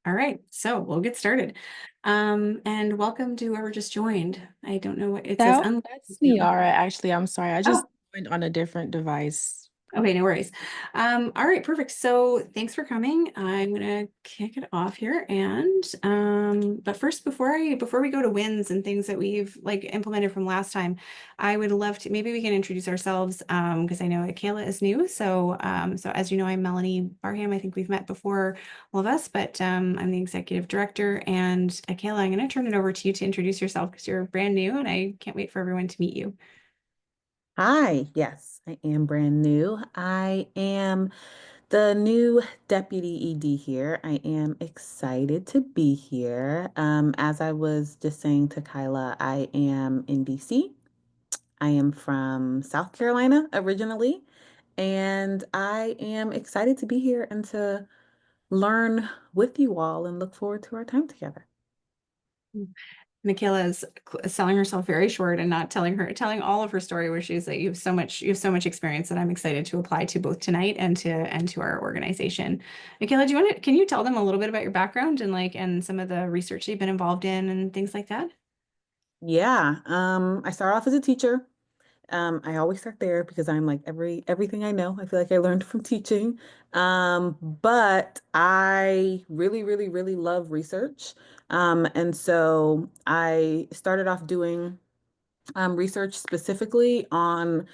All right, so we'll get started. And welcome to whoever just joined. I don't know what it says. That's me, all right. Actually, I'm sorry. I just Oh, went on a different device. okay, no worries. All right, perfect. So thanks for coming. I'm gonna kick it off here, and but first, before we go to wins and things that we've like implemented from last time, I would love to maybe we can introduce ourselves because I know that Kayla is new. So as you know, I'm Melanie Barham. I think we've met before, all of us, but I'm the executive director. And Kayla, I'm gonna turn it over to you to introduce yourself because you're brand new, and I can't wait for everyone to meet you. Hi, yes, I am brand new. I am the new deputy ED here. I am excited to be here. As I was just saying to Kyla, I am in DC. I am from South Carolina originally, and I am excited to be here and to learn with you all and look forward to our time together. Michaela is selling herself very short and not telling all of her story, where she's like, you have so much experience that I'm excited to apply to both tonight and to our organization. Michaela, can you tell them a little bit about your background and and some of the research you've been involved in and things like that? Yeah, I started off as a teacher. I always start there because I'm like everything I know, I feel like I learned from teaching. But I really, really, really love research. And so I started off doing research specifically on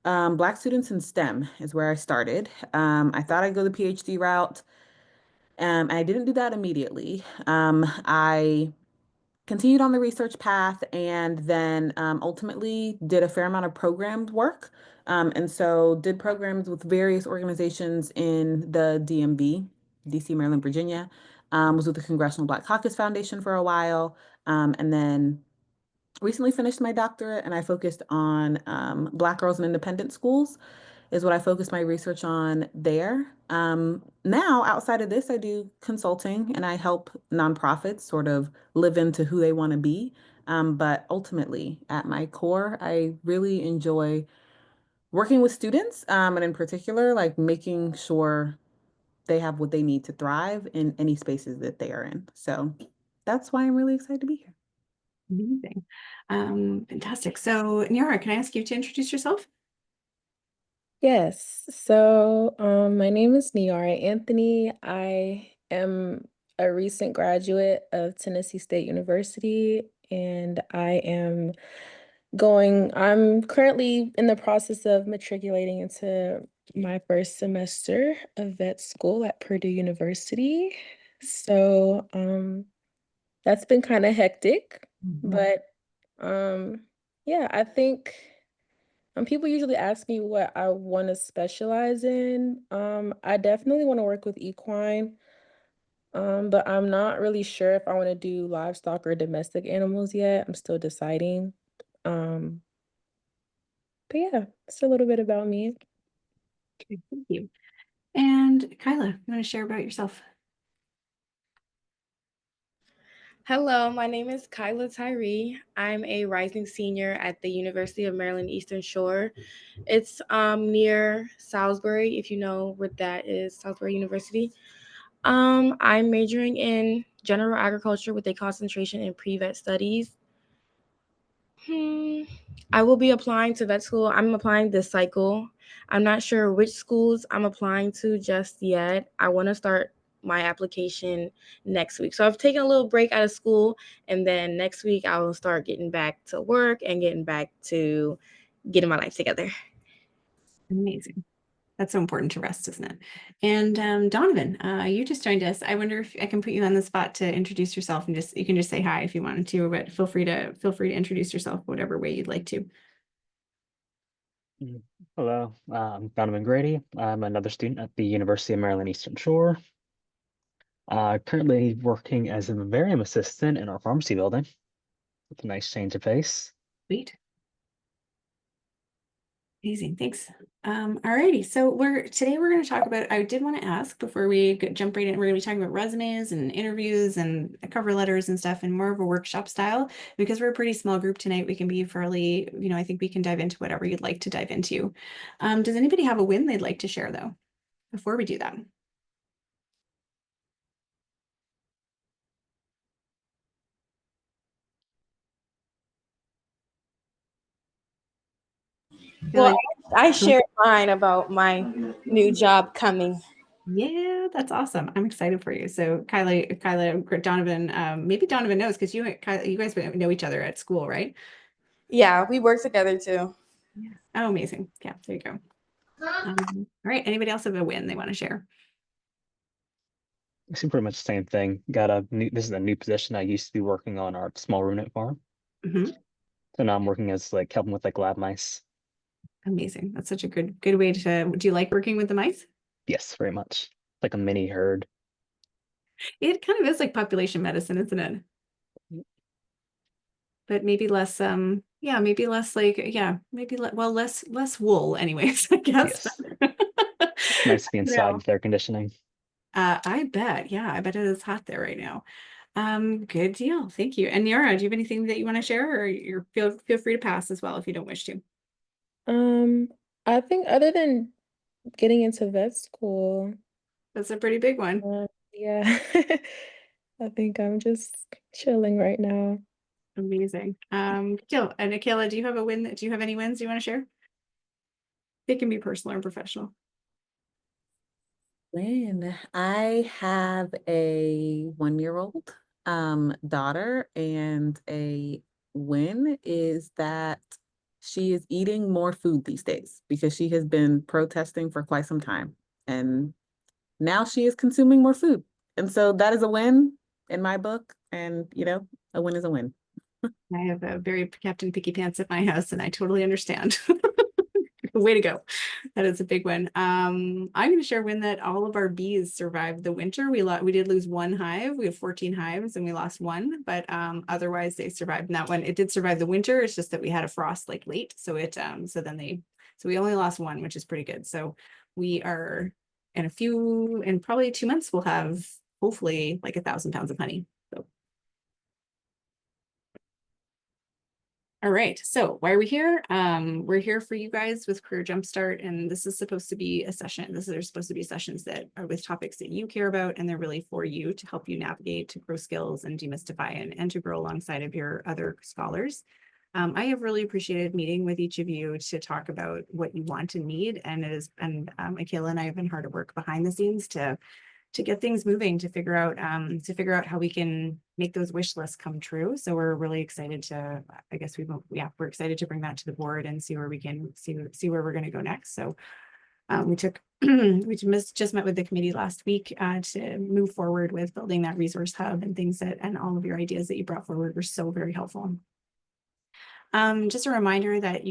Black students in STEM is where I started. I thought I'd go the PhD route. I didn't do that immediately. I continued on the research path and then ultimately did a fair amount of programmed work. And so did programs with various organizations in the DMV, DC, Maryland, Virginia. Was with the Congressional Black Caucus Foundation for a while. And then recently finished my doctorate and I focused on Black girls in independent schools is what I focus my research on there. Now, outside of this, I do consulting and I help nonprofits sort of live into who they want to be. But ultimately, at my core, I really enjoy working with students, and in particular, like making sure they have what they need to thrive in any spaces that they are in. So that's why I'm really excited to be here. Amazing. Fantastic. So, Niara, can I ask you to introduce yourself? Yes. My name is Niara Anthony. I am a recent graduate of Tennessee State University, and I'm currently in the process of matriculating into my first semester of vet school at Purdue University. So, that's been kind of hectic, but um, yeah, I think people usually ask me what I want to specialize in. I definitely want to work with equine, but I'm not really sure if I want to do livestock or domestic animals yet. I'm still deciding. Um, but yeah, it's a little bit about me. Okay, thank you. And Kyla, you want to share about yourself? Hello, my name is Kyla Tyree. I'm a rising senior at the University of Maryland Eastern Shore. It's near Salisbury, if you know what that is, Salisbury University. I'm majoring in general agriculture with a concentration in pre-vet studies. Hmm. I will be applying to vet school. I'm applying this cycle. I'm not sure which schools I'm applying to just yet. I want to start my application next week. So I've taken a little break out of school, and then next week I will start getting back to work and getting back to getting my life together. Amazing. That's so important to rest, isn't it? And Donovan, you just joined us. I wonder if I can put you on the spot to introduce yourself and just you can just say hi if you wanted to, but feel free to introduce yourself whatever way you'd like to. Mm. Hello, I'm Donovan Grady. I'm another student at the University of Maryland Eastern Shore. Currently working as a vivarium assistant in our pharmacy building with a nice change of pace. Sweet. Amazing, thanks. Alrighty, so we're going to talk about, I did want to ask before we jump right in, we're going to be talking about resumes and interviews and cover letters and stuff and more of a workshop style. Because we're a pretty small group tonight, we can be fairly, I think we can dive into whatever you'd like to dive into. Does anybody have a win they'd like to share though, before we do that? feel Well, like, I shared mine about my new job coming. yeah, that's awesome. I'm excited for you. So Kyla, Donovan, maybe Donovan knows because you guys know each other at school, right? Yeah, we work together too. Yeah. Oh, amazing. Yeah, there you go. All right. Anybody else have a win they want to share? It's pretty much the same thing. This is a new position. I used to be working on our small ruminant farm. Mhm. So now I'm working as like helping with like lab mice. Amazing. That's such a good way to, do you like working with the mice? Yes, very much. Like a mini herd. It kind of is like population medicine, isn't it? But maybe less, yeah, maybe less like, yeah, maybe well, less wool anyways, I guess. Yes. It's nice to be inside No. with air conditioning. I bet. Yeah, I bet it is hot there right now. Good deal. Thank you. And Yara, do you have anything that you want to share, or you feel free to pass as well if you don't wish to? Um, I think other than getting into vet school, That's a pretty big one. yeah, I think I'm just chilling right now. Amazing. Good deal. And Akela, do you have do you have any wins you want to share? They can be personal or professional. When I have a 1-year-old daughter, and a win is that she is eating more food these days because she has been protesting for quite some time. And now she is consuming more food. And so that is a win in my book. And, a win is a win. I have a very Captain Picky Pants at my house, and I totally understand. Way to go. That is a big one. I'm going to share a win that all of our bees survived the winter. We did lose one hive. We have 14 hives and we lost one, but otherwise they survived. And that one, it did survive the winter. It's just that we had a frost like late. So we only lost one, which is pretty good. So we are in probably 2 months, we'll have hopefully like 1,000 pounds of honey. So all right, so why are we here? We're here for you guys with Career Jumpstart, and this is supposed to be a session. They're supposed to be sessions that are with topics that you care about, and they're really for you to help you navigate, to grow skills and demystify, and to grow alongside of your other scholars. I have really appreciated meeting with each of you to talk about what you want and need, and Akela and I have been hard at work behind the scenes to get things moving, to figure out how we can make those wish lists come true. So we're really excited to, I guess we're excited to bring that to the board and see where we can see where we're going to go next. So we just met with the committee last week to move forward with building that resource hub and and all of your ideas that you brought forward were so very helpful. Just a reminder that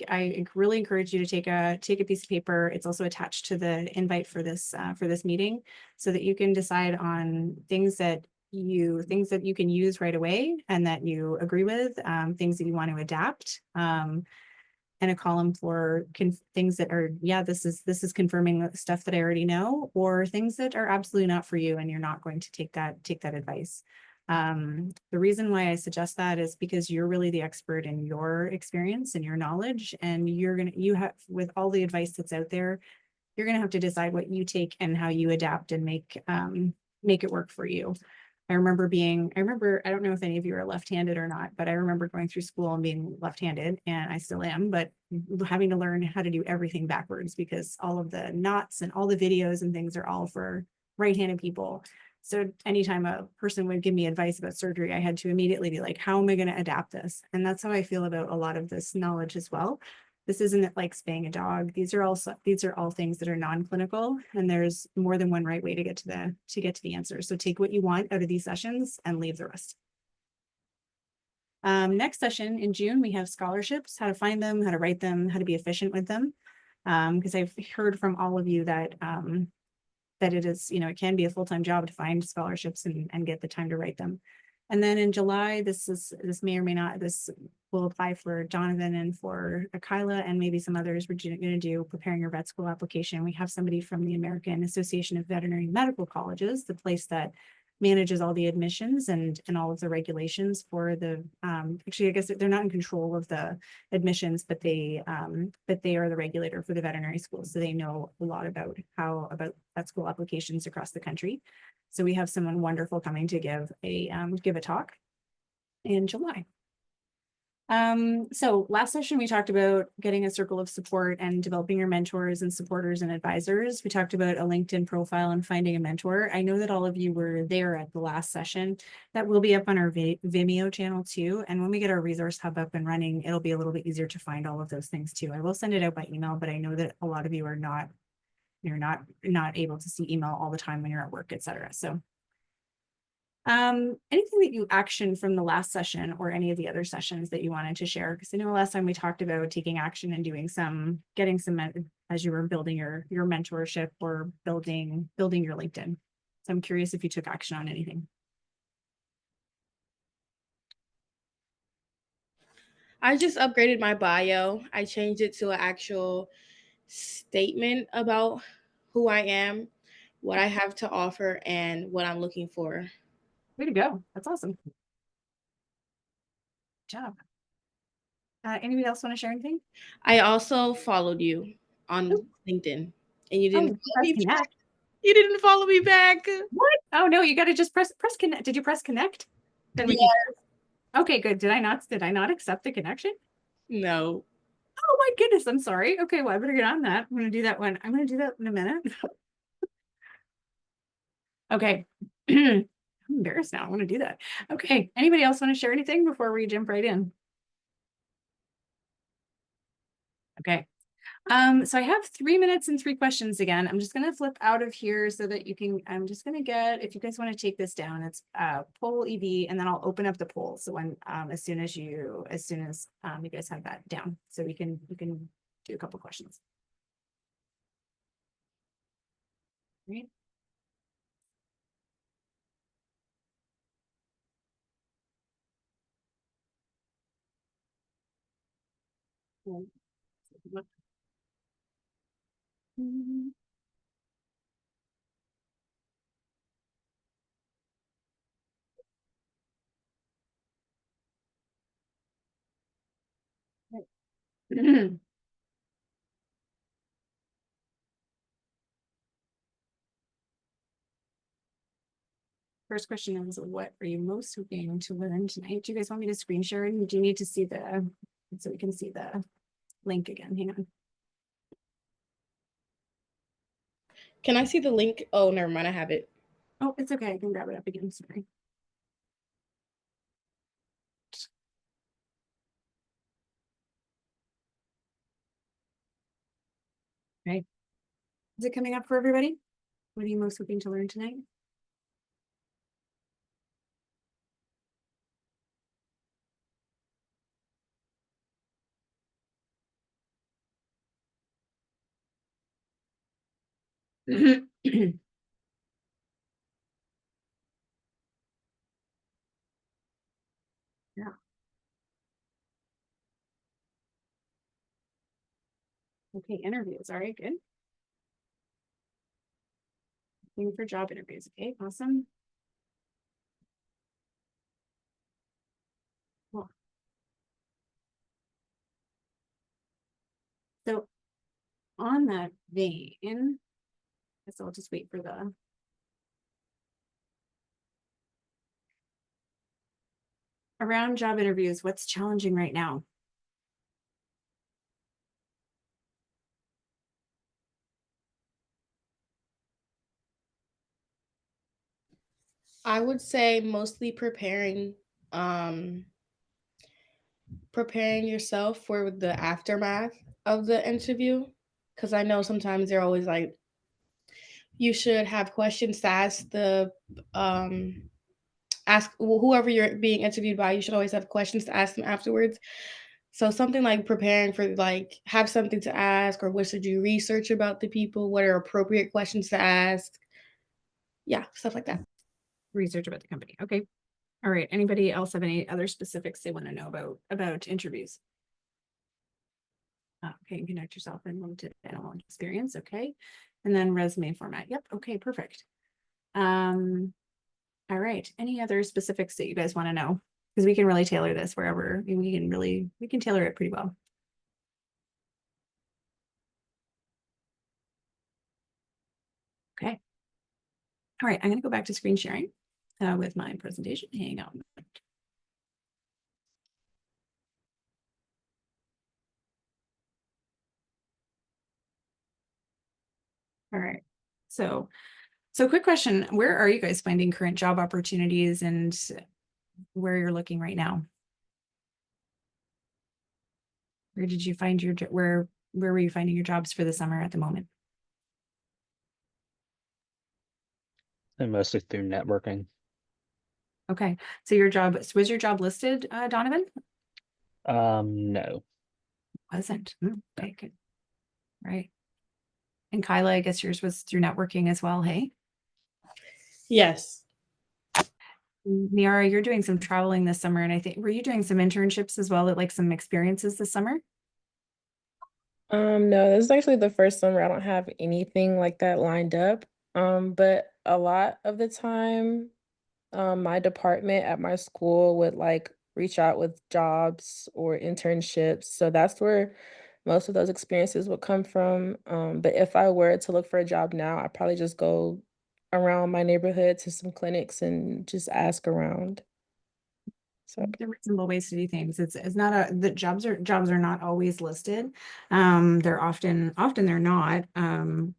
I really encourage you to take a piece of paper. It's also attached to the invite for this meeting, so that you can decide on things that you can use right away and that you agree with, things that you want to adapt, and a column for things that are, yeah, this is confirming the stuff that I already know, or things that are absolutely not for you and you're not going to take that advice. The reason why I suggest that is because you're really the expert in your experience and your knowledge, and you have, with all the advice that's out there, you're gonna have to decide what you take and how you adapt and make it work for you. I don't know if any of you are left-handed or not, but I remember going through school and being left-handed, and I still am, but having to learn how to do everything backwards because all of the knots and all the videos and things are all for right-handed people. So anytime a person would give me advice about surgery, I had to immediately be like, how am I going to adapt this? And that's how I feel about a lot of this knowledge as well. This isn't like spaying a dog. These are all things that are non-clinical, and there's more than one right way to get to the answer. So take what you want out of these sessions and leave the rest. Next session in June, we have scholarships, how to find them, how to write them, how to be efficient with them. Because I've heard from all of you that it is, it can be a full-time job to find scholarships and get the time to write them. And then in July, this may or may not, this will apply for Donovan and for Kyla and maybe some others. We're going to do preparing your vet school application. We have somebody from the American Association of Veterinary Medical Colleges, the place that manages all the admissions and all of the regulations for the, actually, I guess they're not in control of the admissions, but they are the regulator for the veterinary schools. So they know a lot about vet school applications across the country. So we have someone wonderful coming to give a talk in July. So last session, we talked about getting a circle of support and developing your mentors and supporters and advisors. We talked about a LinkedIn profile and finding a mentor. I know that all of you were there at the last session. That will be up on our Vimeo channel too. And when we get our resource hub up and running, it'll be a little bit easier to find all of those things too. I will send it out by email, but I know that a lot of you are not, you're not able to see email all the time when you're at work, etc. So anything that you actioned from the last session or any of the other sessions that you wanted to share? Because I know last time we talked about taking action and doing getting some as you were building your mentorship or building your LinkedIn. So I'm curious if you took action on anything. I just upgraded my bio. I changed it to an actual statement about who I am, what I have to offer, and what I'm looking for. Way to go. That's awesome. Good job. Anybody else want to share anything? I also followed you on LinkedIn, and you didn't follow me back. You didn't follow me back. What? Oh no, you got to just press connect. Did you press connect? Then we can. Okay, good. Did I not accept the connection? No. Oh my goodness, I'm sorry. Okay, well, I better get on that. I'm gonna do that in a minute. Okay. I'm embarrassed now. I want to do that. Okay. Anybody else want to share anything before we jump right in? Okay. So I have 3 minutes and 3 questions again. I'm just going to flip out of here so that you can, I'm just going to get, if you guys want to take this down, it's poll EV, and then I'll open up the poll. So when, as soon as you guys have that down, so you can do a couple questions. Right. First question is, what are you most hoping to learn tonight? Do you guys want me to screen share? And do you need to see so we can see the link again? Hang on. Can I see the link? Oh, never mind. I have it. Oh, it's okay. I can grab it up again. Sorry. Right. Is it coming up for everybody? What are you most hoping to learn tonight? Yeah. Okay, interviews. All right, good. Looking for job interviews. Okay, awesome. Cool. So on that vein, I guess I'll just wait for the around job interviews. What's challenging right now? I would say mostly preparing yourself for the aftermath of the interview, because I know sometimes they're always like, you should have questions to ask whoever you're being interviewed by. You should always have questions to ask them afterwards. So something like preparing for, like, have something to ask, or what should you research about the people, what are appropriate questions to ask. Yeah, stuff like that. Research about the company. Okay. All right. Anybody else have any other specifics they want to know about interviews? Okay, connect yourself in limited animal experience. Okay. And then resume format. Yep. Okay, perfect. All right. Any other specifics that you guys want to know? Because we can really tailor this wherever we can tailor it pretty well. Okay. All right. I'm going to go back to screen sharing with my presentation. Hang on. All right. So quick question, where are you guys finding current job opportunities and where you're looking right now? Where did you find where were you finding your jobs for the summer at the moment? And mostly through networking. Okay. So was your job listed, Donovan? No. Wasn't. Okay, good. Right. And Kyla, I guess yours was through networking as well, hey? Yes. Niara, you're doing some traveling this summer, and I think, were you doing some internships as well, at like some experiences this summer? No, this is actually the first summer I don't have anything like that lined up. But a lot of the time, my department at my school would like reach out with jobs or internships. So that's where most of those experiences would come from. But if I were to look for a job now, I'd probably just go around my neighborhood to some clinics and just ask around. So There are reasonable ways to do things. It's not the jobs are not always listed. They're often they're not.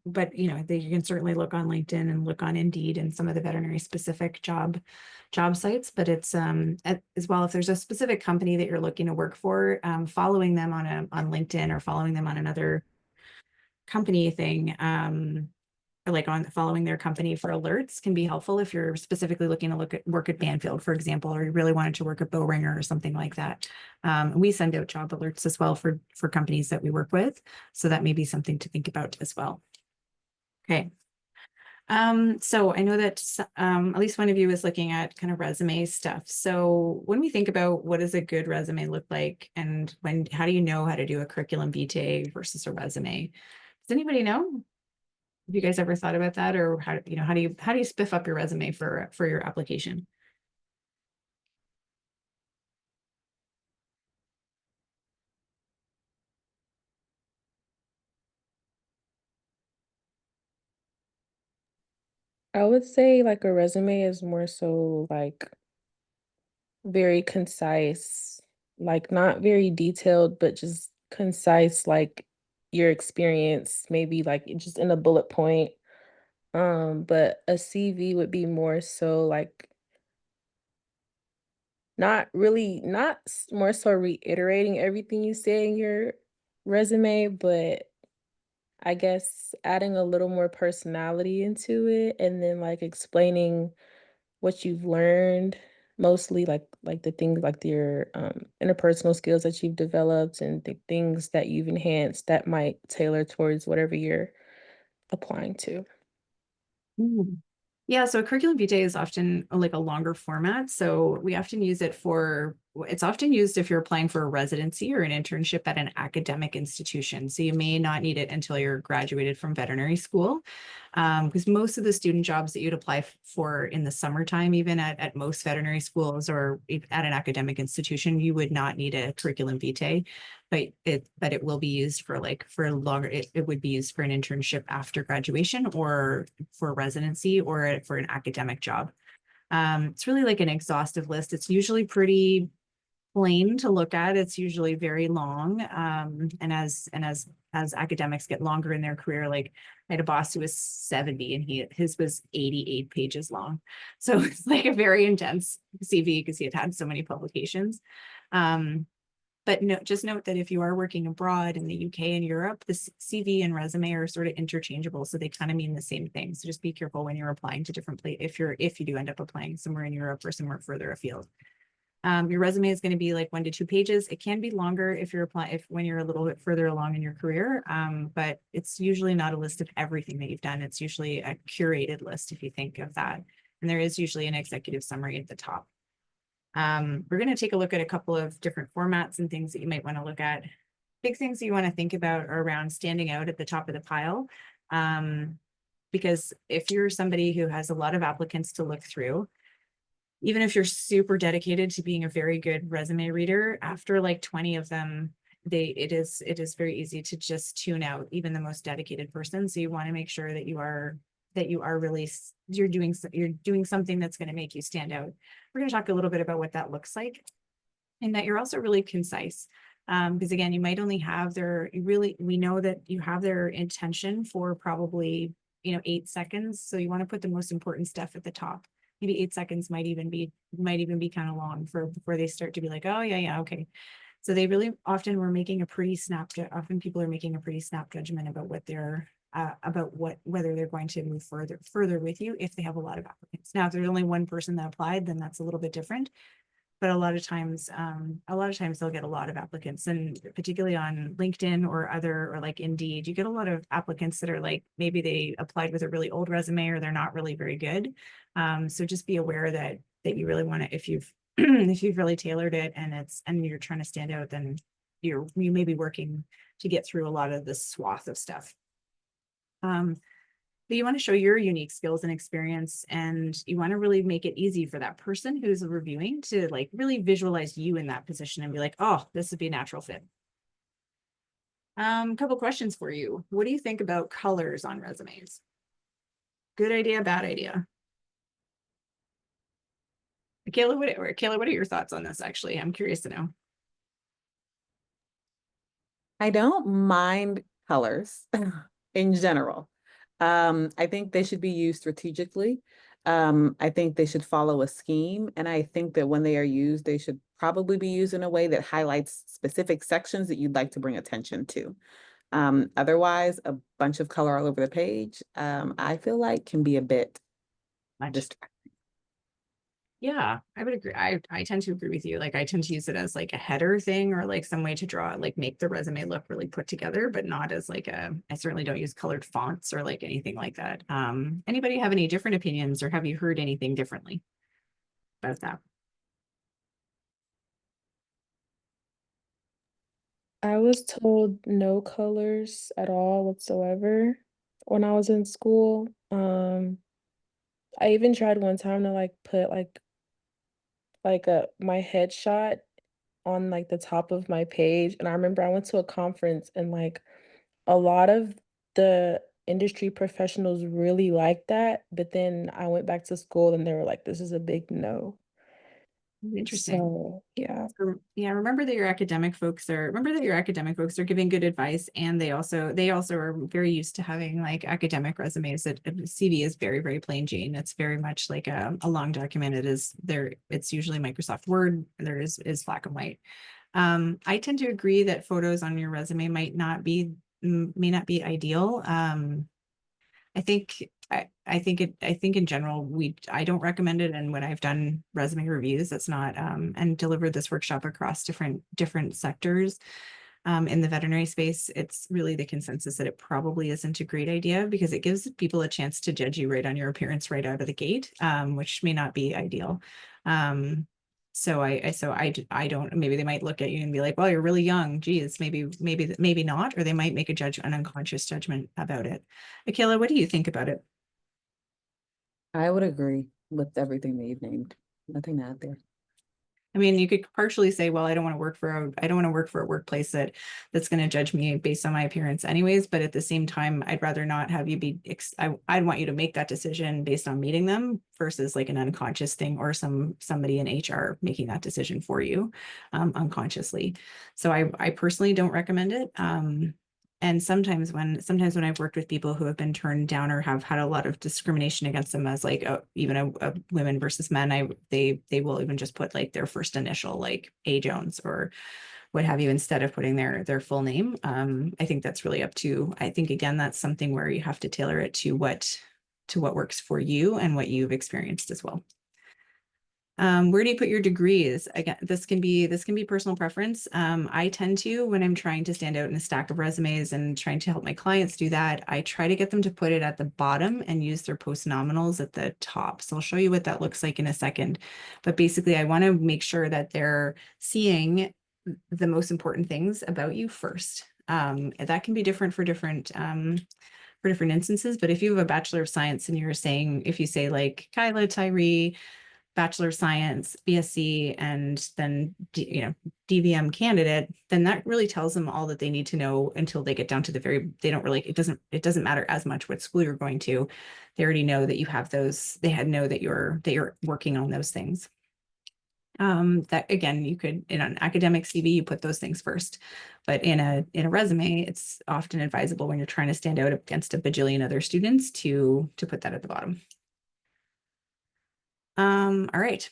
But you know, you can certainly look on LinkedIn and look on Indeed and some of the veterinary specific job sites. But it's as well, if there's a specific company that you're looking to work for, following them on LinkedIn or following them on another company thing, or like on following their company for alerts can be helpful if you're specifically looking to work at Banfield, for example, or you really wanted to work at Bowringer or something like that. We send out job alerts as well for companies that we work with. So that may be something to think about as well. Okay. So I know that at least one of you is looking at kind of resume stuff. So when we think about what does a good resume look like, and how do you know how to do a curriculum vitae versus a resume? Does anybody know? Have you guys ever thought about that, or how do you spiff up your resume for your application? I would say like a resume is more so like very concise, like not very detailed, but just concise, like your experience, maybe like just in a bullet point. But a CV would be more so like more so reiterating everything you say in your resume, but I guess adding a little more personality into it and then like explaining what you've learned, mostly like the things like your interpersonal skills that you've developed and the things that you've enhanced that might tailor towards whatever you're applying to. Mm. Yeah, so a curriculum vitae is often like a longer format. So we often use it it's often used if you're applying for a residency or an internship at an academic institution. So you may not need it until you're graduated from veterinary school. Because most of the student jobs that you'd apply for in the summertime, even at most veterinary schools or at an academic institution, you would not need a curriculum vitae, but it will be used for longer. It would be used for an internship after graduation or for residency or for an academic job. It's really like an exhaustive list. It's usually pretty plain to look at. It's usually very long. And as academics get longer in their career, like I had a boss who was 70 and his was 88 pages long. So it's like a very intense CV because he had so many publications. But just note that if you are working abroad in the UK and Europe, the CV and resume are sort of interchangeable. So they kind of mean the same thing. So just be careful when you're applying to different places if you do end up applying somewhere in Europe or somewhere further afield. Your resume is going to be like 1 to 2 pages. It can be longer if you're when you're a little bit further along in your career. But it's usually not a list of everything that you've done. It's usually a curated list if you think of that. And there is usually an executive summary at the top. We're going to take a look at a couple of different formats and things that you might want to look at. Big things that you want to think about are around standing out at the top of the pile. Because if you're somebody who has a lot of applicants to look through, even if you're super dedicated to being a very good resume reader, after like 20 of them, it is very easy to just tune out even the most dedicated person. So you want to make sure that you're doing something that's going to make you stand out. We're going to talk a little bit about what that looks like, and that you're also really concise. Because again, you might only have we know that you have their intention for probably 8 seconds. So you want to put the most important stuff at the top. Maybe 8 seconds might even be kind of long for before they start to be like, oh yeah, okay. So they really often often people are making a pretty snap judgment about what they're whether they're going to move further with you if they have a lot of applicants. Now, if there's only one person that applied, then that's a little bit different. But a lot of times they'll get a lot of applicants, and particularly on LinkedIn or like Indeed, you get a lot of applicants that are like, maybe they applied with a really old resume or they're not really very good. So just be aware that you really want to, if you've if you've really tailored it and you're trying to stand out, then you may be working to get through a lot of this swath of stuff. But you want to show your unique skills and experience, and you want to really make it easy for that person who's reviewing to like really visualize you in that position and be like, oh, this would be a natural fit. Couple questions for you. What do you think about colors on resumes? Good idea, bad idea? Kayla, what are your thoughts on this? Actually, I'm curious to know. I don't mind colors in general. I think they should be used strategically. I think they should follow a scheme. And I think that when they are used, they should probably be used in a way that highlights specific sections that you'd like to bring attention to. Otherwise, a bunch of color all over the page, I feel like can be a bit distracting. Yeah, I would agree. I tend to agree with you. Like I tend to use it as like a header thing or like some way to draw, like make the resume look really put together, but not as like I certainly don't use colored fonts or like anything like that. Anybody have any different opinions, or have you heard anything differently about that? I was told no colors at all whatsoever when I was in school. I even tried one time to like put like a my headshot on like the top of my page, and I remember I went to a conference and like a lot of the industry professionals really liked that, but then I went back to school and they were like, this is a big no. Interesting. So yeah. Yeah, remember that your academic folks are giving good advice, and they also are very used to having like academic resumes. That CV is very, very plain Jane. It's very much like a long document. It's usually Microsoft Word. There is black and white. I tend to agree that photos on your resume may not be ideal. I think in general, I don't recommend it. And when I've done resume reviews, that's not, and delivered this workshop across different sectors, in the veterinary space, it's really the consensus that it probably isn't a great idea, because it gives people a chance to judge you right on your appearance right out of the gate, which may not be ideal. So I don't, maybe they might look at you and be like, well, you're really young. Geez, maybe not, or they might make an unconscious judgment about it. Akela, what do you think about it? I would agree with everything that you've named. Nothing to add there. I mean, you could partially say, well, I don't want to work for a workplace that's going to judge me based on my appearance anyways. But at the same time, I'd rather not have you be, I'd want you to make that decision based on meeting them versus like an unconscious thing, or somebody in HR making that decision for you, unconsciously. So I personally don't recommend it. And sometimes when I've worked with people who have been turned down or have had a lot of discrimination against them as like even a women versus men, they will even just put like their first initial, like A Jones or what have you, instead of putting their full name. I think that's really up to, I think again, that's something where you have to tailor it to what works for you and what you've experienced as well. Where do you put your degrees? Again, this can be personal preference. I tend to, when I'm trying to stand out in a stack of resumes and trying to help my clients do that, I try to get them to put it at the bottom and use their post-nominals at the top. So I'll show you what that looks like in a second. But basically, I want to make sure that they're seeing the most important things about you first. That can be different for different instances. But if you have a Bachelor of Science and if you say like Kyla Tyree, Bachelor of Science, BSc, and then DVM candidate, then that really tells them all that they need to know until they get down to it doesn't matter as much what school you're going to. They already know that you have those, know that you're working on those things. That again, you could, in an academic CV, you put those things first, but in a resume, it's often advisable when you're trying to stand out against a bajillion other students to put that at the bottom. All right.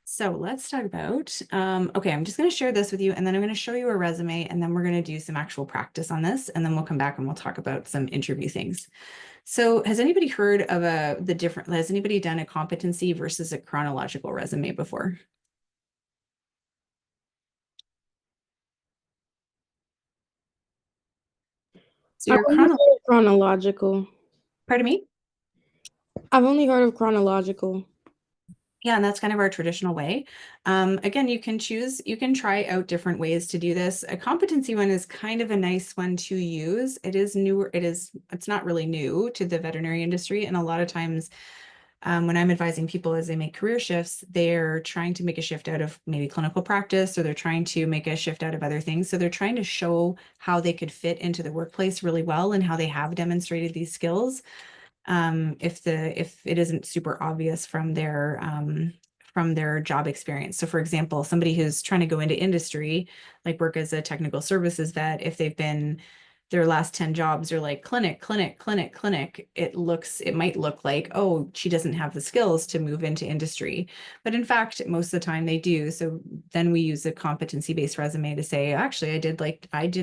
So let's talk about, okay, I'm just going to share this with you, and then I'm going to show you a resume, and then we're going to do some actual practice on this, and then we'll come back and we'll talk about some interview things. So has anybody heard of has anybody done a competency versus a chronological resume before? So I've your only heard of chronological. pardon me? I've only heard of chronological. Yeah, and that's kind of our traditional way. Again, you can try out different ways to do this. A competency one is kind of a nice one to use. It is newer, it's not really new to the veterinary industry. And a lot of times when I'm advising people as they make career shifts, they're trying to make a shift out of maybe clinical practice, or they're trying to make a shift out of other things. So they're trying to show how they could fit into the workplace really well and how they have demonstrated these skills. If it isn't super obvious from their job experience. So for example, somebody who's trying to go into industry, like work as a technical services vet, if they've been their last 10 jobs are like clinic, clinic, clinic, clinic, it might look like, oh, she doesn't have the skills to move into industry. But in fact, most of the time they do. So then we use a competency-based resume to say, actually, I did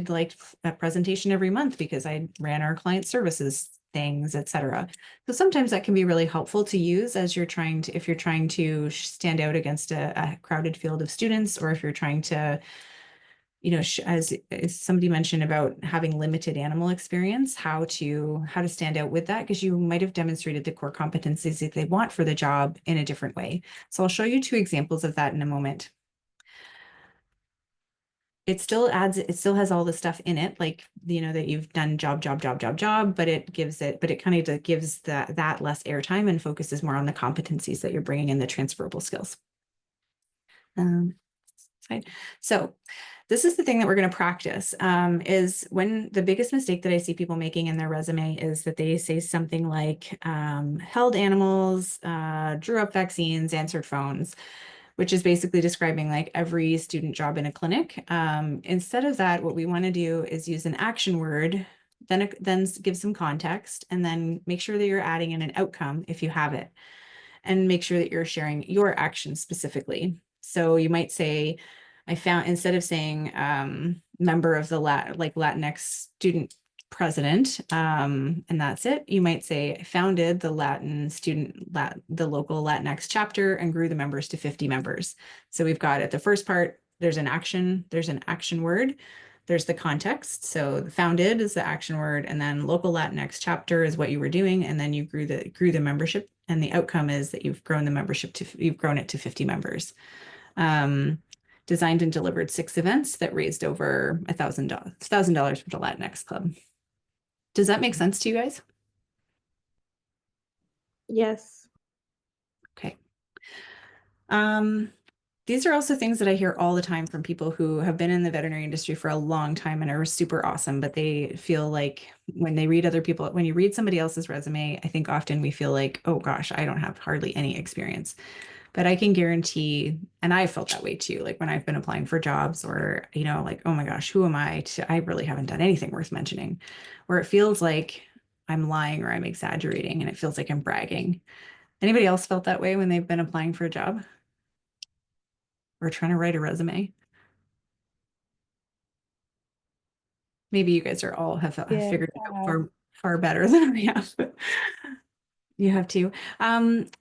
like a presentation every month because I ran our client services things, etc. So sometimes that can be really helpful to use as if you're trying to stand out against a crowded field of students, or if you're trying to, as somebody mentioned about having limited animal experience, how to stand out with that, because you might have demonstrated the core competencies that they want for the job in a different way. So I'll show you 2 examples of that in a moment. It still has all the stuff in it, like, that you've done job, but it kind of gives that less airtime and focuses more on the competencies that you're bringing in, the transferable skills. So this is the thing that we're going to practice, is when the biggest mistake that I see people making in their resume is that they say something like, held animals, drew up vaccines, answered phones, which is basically describing like every student job in a clinic. Instead of that, what we want to do is use an action word, then give some context, and then make sure that you're adding in an outcome if you have it, and make sure that you're sharing your action specifically. So you might say, instead of saying member of the Latinx student president, and that's it, you might say, I founded the the local Latinx chapter and grew the members to 50 members. So we've got at the first part, there's an action word. There's the context. So the founded is the action word, and then local Latinx chapter is what you were doing, and then you grew the membership, and the outcome is that you've grown it to 50 members. Designed and delivered 6 events that raised over $1,000 for the Latinx Club. Does that make sense to you guys? Yes. Okay. These are also things that I hear all the time from people who have been in the veterinary industry for a long time and are super awesome, but they feel like when you read somebody else's resume, I think often we feel like, oh gosh, I don't have hardly any experience. But I can guarantee, and I felt that way too, like when I've been applying for jobs, or, like, oh my gosh, who am I I really haven't done anything worth mentioning, where it feels like I'm lying or I'm exaggerating and it feels like I'm bragging. Anybody else felt that way when they've been applying for a job or trying to write a resume? Maybe you guys have Yes, figured it I out have. far better than I have. You have to.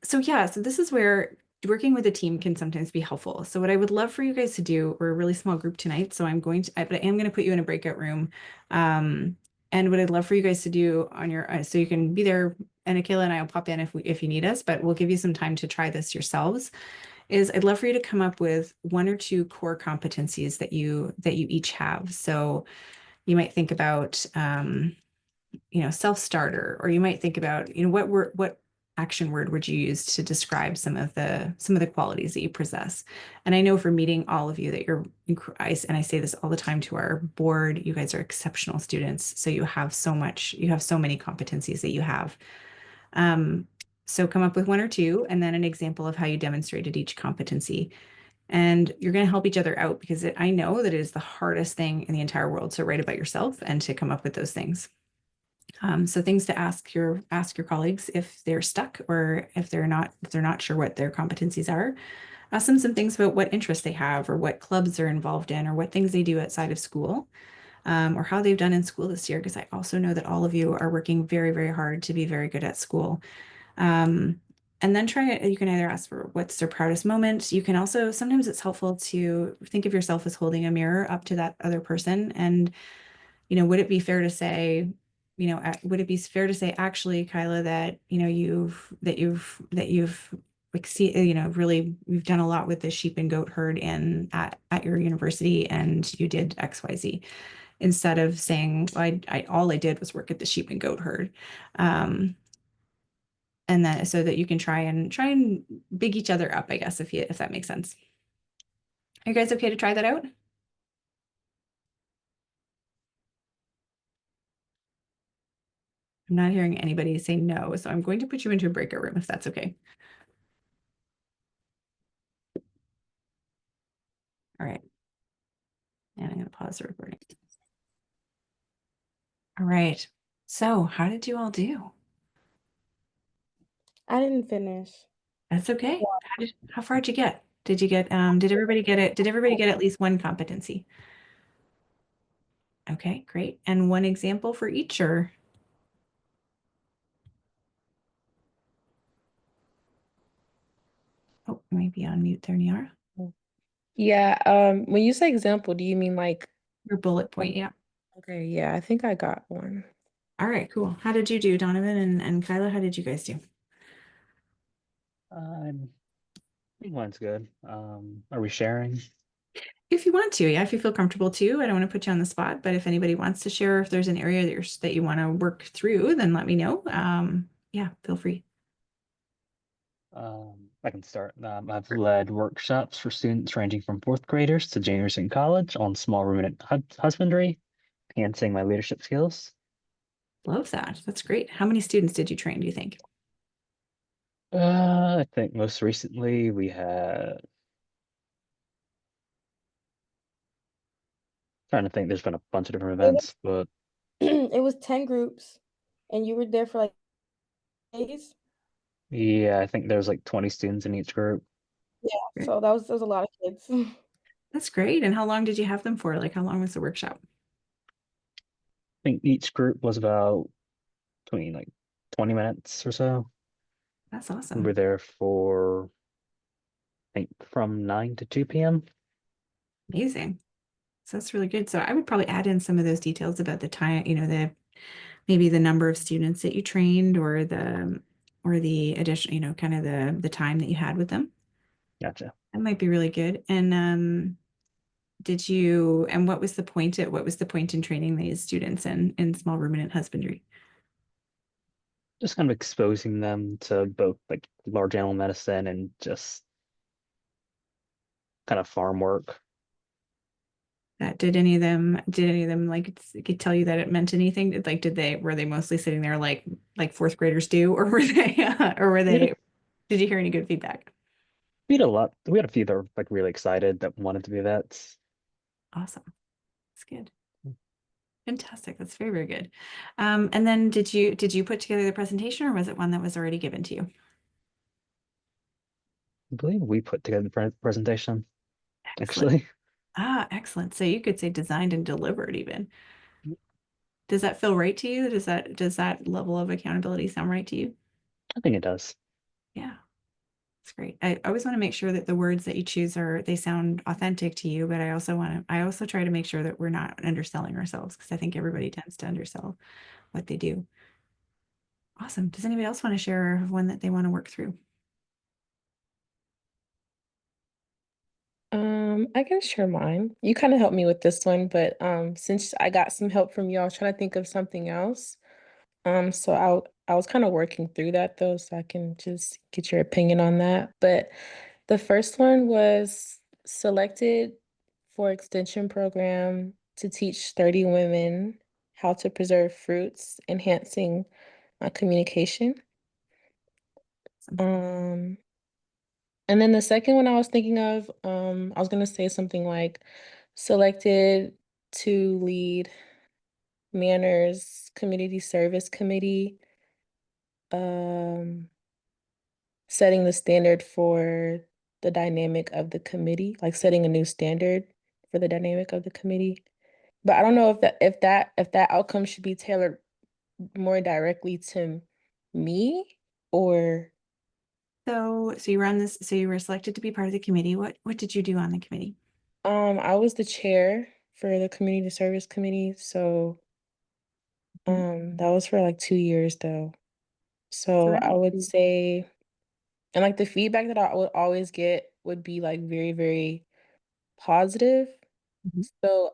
So yeah, so this is where working with a team can sometimes be helpful. So what I would love for you guys to do, we're a really small group tonight, so but I am going to put you in a breakout room. And what I'd love for you guys to do on your, so you can be there, and Akela and I will pop in if you need us, but we'll give you some time to try this yourselves, is I'd love for you to come up with 1 or 2 core competencies that you each have. So you might think about, self-starter, or you might think about, what action word would you use to describe some of the qualities that you possess. And I know from meeting all of you that and I say this all the time to our board, you guys are exceptional students. So you have so many competencies that you have. So come up with 1 or 2, and then an example of how you demonstrated each competency. And you're going to help each other out because I know that it is the hardest thing in the entire world to write about yourself and to come up with those things. So things to ask your colleagues if they're stuck or if they're not sure what their competencies are. Ask them some things about what interests they have or what clubs they're involved in or what things they do outside of school, or how they've done in school this year, because I also know that all of you are working very, very hard to be very good at school. And then you can either ask for what's their proudest moment. You can also, sometimes it's helpful to think of yourself as holding a mirror up to that other person. And, would it be fair to say, would it be fair to say, actually, Kyla, that, you've like, really, you've done a lot with the sheep and goat herd at your university and you did XYZ, instead of saying, well, all I did was work at the sheep and goat herd. And then so that you can try and big each other up, I guess, if that makes sense. Are you guys okay to try that out? I'm not hearing anybody say no, so I'm going to put you into a breakout room if that's okay. All right. And I'm going to pause the recording. All right. So how did you all do? I didn't finish. That's okay. How far did you get? Did everybody get it? Did everybody get at least one competency? Okay, great. And one example for each, or? Oh, maybe on mute there, Niara. Yeah, when you say example, do you mean like, Your bullet point, yeah. okay, yeah, I think I got one. All right, cool. How did you do, Donovan and Kyla? How did you guys do? I think mine's good. Are we sharing? If you want to, yeah, if you feel comfortable too. I don't want to put you on the spot, but if anybody wants to share, if there's an area that you want to work through, then let me know. Yeah, feel free. I can start. I've led workshops for students ranging from fourth graders to juniors in college on small ruminant husbandry, enhancing my leadership skills. Love that. That's great. How many students did you train, do you think? I think most recently we had, trying to think, there's been a bunch of different events, but It was 10 groups, and you were there for like days. yeah, I think there's like 20 students in each group. Yeah, Great. so that was a lot of kids. That's great. And how long did you have them for? Like, how long was the workshop? I think each group was about between like 20 minutes or so. That's We awesome. were there for, I think, from 9 to 2 p.m. Amazing. So that's really good. So I would probably add in some of those details about the time, maybe the number of students that you trained or the addition, kind of the time that you had with them. Gotcha. That might be really good. And what was the point in training these students in small ruminant husbandry? Just kind of exposing them to both like large animal medicine and just kind of farm work. Did any of them like could tell you that it meant anything? Like, were they mostly sitting there like fourth graders do, or were they, We had, a, did you hear any good feedback? we had a lot. We had a few that were like really excited that wanted to be vets. Awesome. That's good. Fantastic. That's very, very good. And then did you put together the presentation, or was it one that was already given to you? I believe we put together the presentation, Excellent. actually. Excellent. So you could say designed and delivered even. Does that feel right to you? Does that level of accountability sound right to you? I think it does. Yeah, that's great. I always want to make sure that the words that you choose they sound authentic to you, but I also try to make sure that we're not underselling ourselves, because I think everybody tends to undersell what they do. Awesome. Does anybody else want to share one that they want to work through? I can share mine. You kind of helped me with this one, but since I got some help from you, I was trying to think of something else. So I was kind of working through that though, so I can just get your opinion on that. But the first one was selected for extension program to teach 30 women how to preserve fruits, enhancing communication. Awesome. Um, And then the second one I was thinking of, I was gonna say something like selected to lead manners community service committee, um, setting the standard for the dynamic of the committee, like setting a new standard for the dynamic of the committee. But I don't know if that outcome should be tailored more directly to me or So you were on this, so you were selected to be part of the committee. What did you do on the committee? I was the chair for the community service committee, so that was for like 2 years though. So So that I makes would say, and like the feedback that I would always get would be like very, very positive. Mhm. So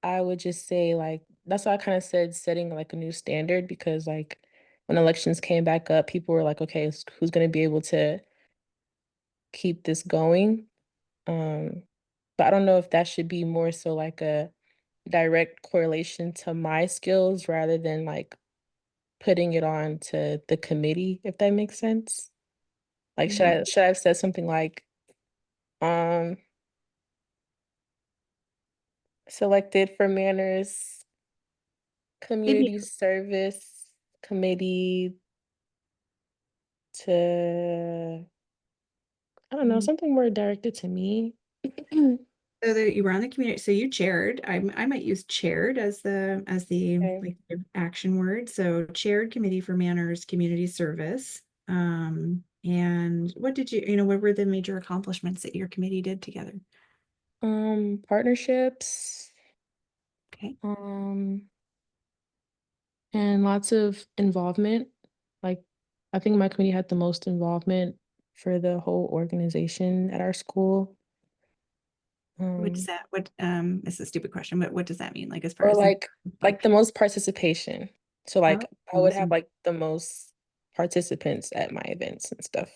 I would just say like that's why I kind of said setting like a new standard because like when elections came back up, people were like, okay, who's going to be able to keep this going? Um, but I don't know if that should be more so like a direct correlation to my skills rather than like putting it on to the committee, if that makes sense. Like Yeah. should I have said something like um selected for manners Maybe. community service committee to I don't know, something more directed to me. So that you were on the community, so you chaired. I might use chaired as the Okay. like the action word. So chaired committee for manners, community service. And what did what were the major accomplishments that your committee did together? Partnerships, Okay. and lots of involvement. Like I think my committee had the most involvement for the whole organization at our school. What does Um, that, it's a stupid question, but what does that mean? Like as far or as like the most participation. So oh, like I would most have like the most participants at my events and stuff.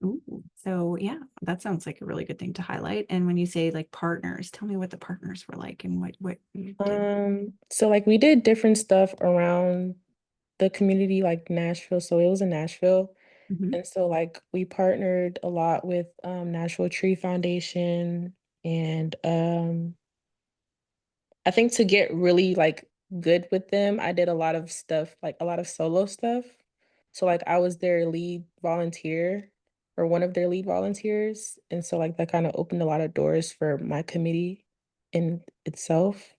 ooh, so yeah, that sounds like a really good thing to highlight. And when you say like partners, tell me what the partners were like and what you did. So like we did different stuff around the community, like Nashville. So it was in Nashville. Mhm. And so like we partnered a lot with Nashville Tree Foundation and I think to get really like good with them, I did a lot of stuff, like a lot of solo stuff. So like I was their lead volunteer or one of their lead volunteers. And so like that kind of opened a lot of doors for my committee in itself.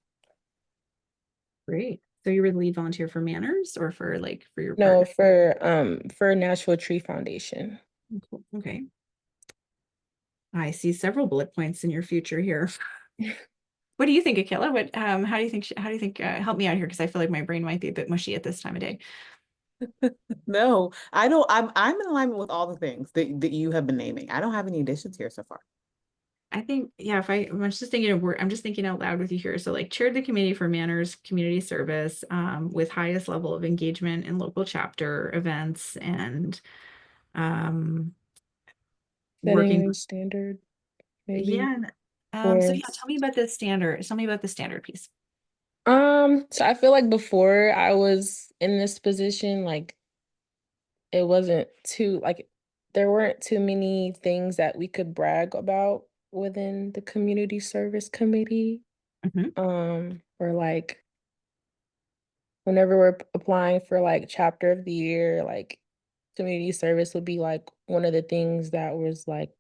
Great. So you were the lead volunteer for manners or for your No, partner? for Nashville Tree Foundation. Cool. Okay. I see several bullet points in your future here. What do you think, Akila? How do you think, help me out here? Because I feel like my brain might be a bit mushy at this time of day. No, I don't. I'm in alignment with all the things that you have been naming. I don't have any additions here so far. I think, yeah, I'm just thinking of I'm just thinking out loud with you here. So like chaired the committee for manners, community service, with highest level of engagement in local chapter events and um, Setting a working. new standard, maybe. Yeah. So Or yeah, tell me about the standard. Tell me about the standard piece. so I feel like before I was in this position, like it wasn't too like there weren't too many things that we could brag about within the community service committee. Mhm. Or like whenever we're applying for like chapter of the year, like community service would be like one of the things that was like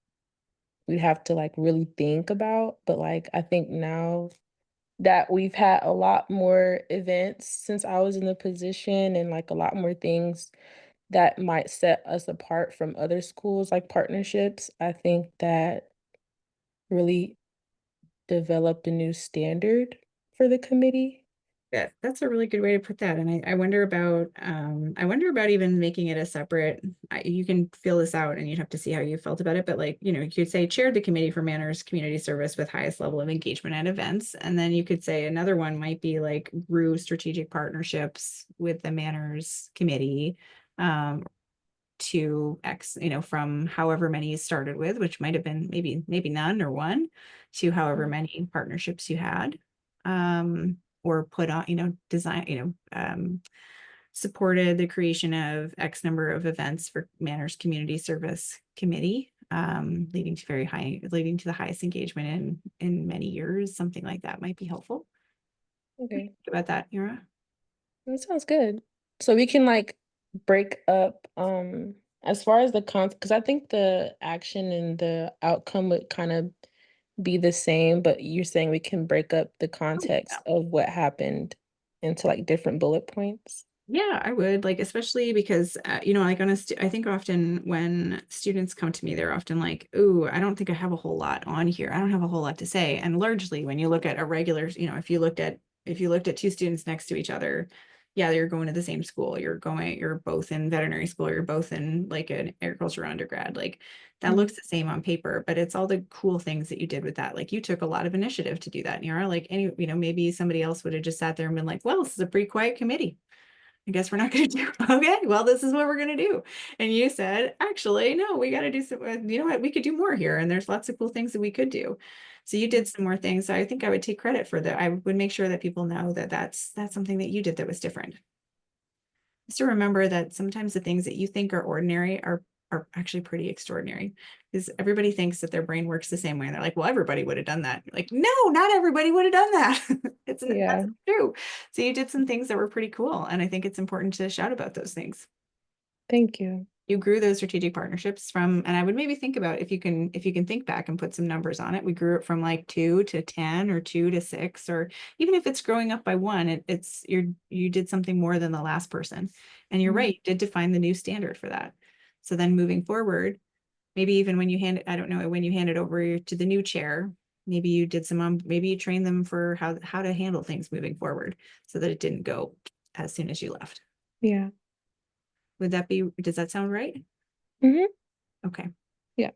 we'd have to like really think about. But like I think now that we've had a lot more events since I was in the position and like a lot more things that might set us apart from other schools, like partnerships, I think that really developed a new standard for the committee. Yeah, that's a really good way to put that. And I wonder about even making it a separate, you can fill this out and you'd have to see how you felt about it. But like, you could say chaired the committee for manners, community service with highest level of engagement at events. And then you could say another one might be like grew strategic partnerships with the manners committee. To X, from however many you started with, which might have been maybe none or one, to however many partnerships you had, or put on, design, supported the creation of X number of events for Manners Community Service Committee. leading to the highest engagement in many years, something like that might be helpful. Okay, Think about that, Yura. that sounds good. So we can like break up as far as the because I think the action and the outcome would kind of be the same, but you're saying we can break up the context of what happened into like different bullet points. Yeah, I would, like, especially because, you know, like I think often when students come to me, they're often like, "Ooh, I don't think I have a whole lot on here. I don't have a whole lot to say." And largely when you look at a regular, you know, if you looked at two students next to each other, yeah, you're going to the same school. You're both in veterinary school, you're both in like an agriculture undergrad. Like that looks the same on paper, but it's all the cool things that you did with that. Like you took a lot of initiative to do that, Nira. Like any, you know, maybe somebody else would have just sat there and been like, "Well, this is a pretty quiet committee. I guess we're not going to do." Okay, well, this is what we're going to do. And you said, actually, no, we got to do some, you know what, we could do more here. And there's lots of cool things that we could do. So you did some more things. So I think I would take credit for that. I would make sure that people know that that's something that you did that was different. Just to remember that sometimes the things that you think are ordinary are actually pretty extraordinary, because everybody thinks that their brain works the same way. And they're like, well, everybody would have done that. You're like, no, not everybody would have done that. That's Yeah, not true. So you did some things that were pretty cool. And I think it's important to shout about those things. thank you. You grew those strategic partnerships from, and I would maybe think about if you can think back and put some numbers on it. We grew it from like 2 to 10 or 2 to 6, or even if it's growing up by 1, you did something more than the last person. And you're right, you did define the new standard for that. So then moving forward, maybe even when you hand it, I don't know, when you hand it over to the new chair, maybe you did some, maybe you trained them for how to handle things moving forward so that it didn't go as soon as you left. Yeah. Does that sound right? Mm-hmm. Okay. Yeah.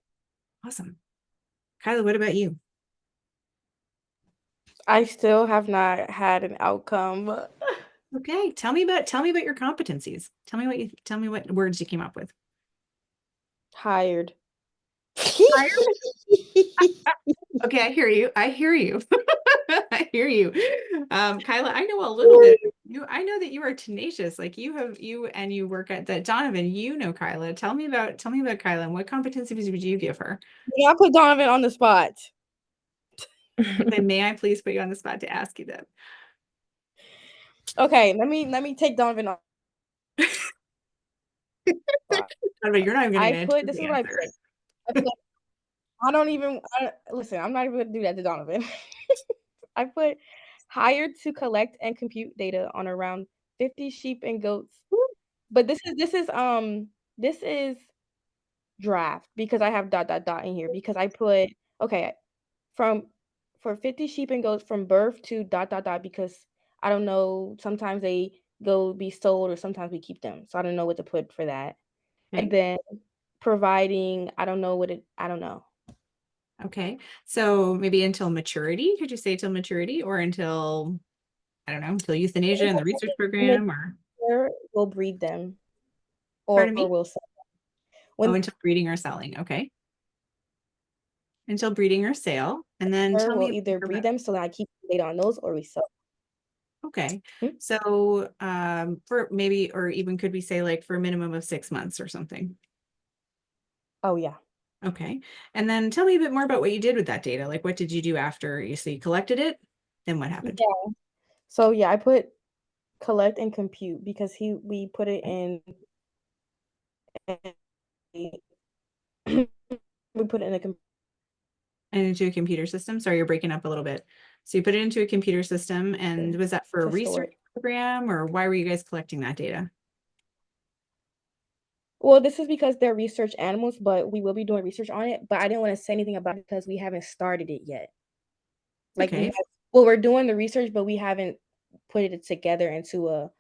Awesome. Kyla, what about you? I still have not had an outcome. Okay, tell me about your competencies. Tell me what words you came up with. Hired. Okay, I hear you. I hear you. I hear you. Kyla, I know a little bit. I know that you are tenacious. Like you work at that. Donovan, you know Kyla. Tell me about Kyla and what competencies would you give her? Yeah, I put Donovan on the spot. Then may I please put you on the spot to ask you that? Okay, let me take Donovan on. Donovan, you're not even going to answer This the is what I answer. put. Listen, I'm not even gonna do that to Donovan. I put hired to collect and compute data on around 50 sheep and goats. But this is draft because I have ... in here because I put okay from for 50 sheep and goats from birth to ... because I don't know, sometimes they go be sold or sometimes we keep them. So I don't know what to put for that. Okay. And then providing, I don't know. Okay. So maybe until maturity. Could you say till maturity, or until, I don't know, until euthanasia and the research program, or We'll breed them pardon or me? we'll sell. Oh, until breeding or selling. Okay. Until breeding or sale. And then tell We'll me either more breed about, them so that I keep data on those or we sell. okay. Hmm? So for maybe, or even could we say like for a minimum of 6 months or something? Oh yeah. Okay. And then tell me a bit more about what you did with that data. Like what did you do after you collected it? Then what happened? Yeah. So yeah, I put collect and compute because we put it in we put it in a And into a computer system. Sorry, you're breaking up a little bit. So you put it into a computer system, and was that for a to store research it. program, or why were you guys collecting that data? Well, this is because they're research animals, but we will be doing research on it. But I didn't want to say anything about it because we haven't started it yet. Like Okay. we're doing the research, but we haven't put it together into a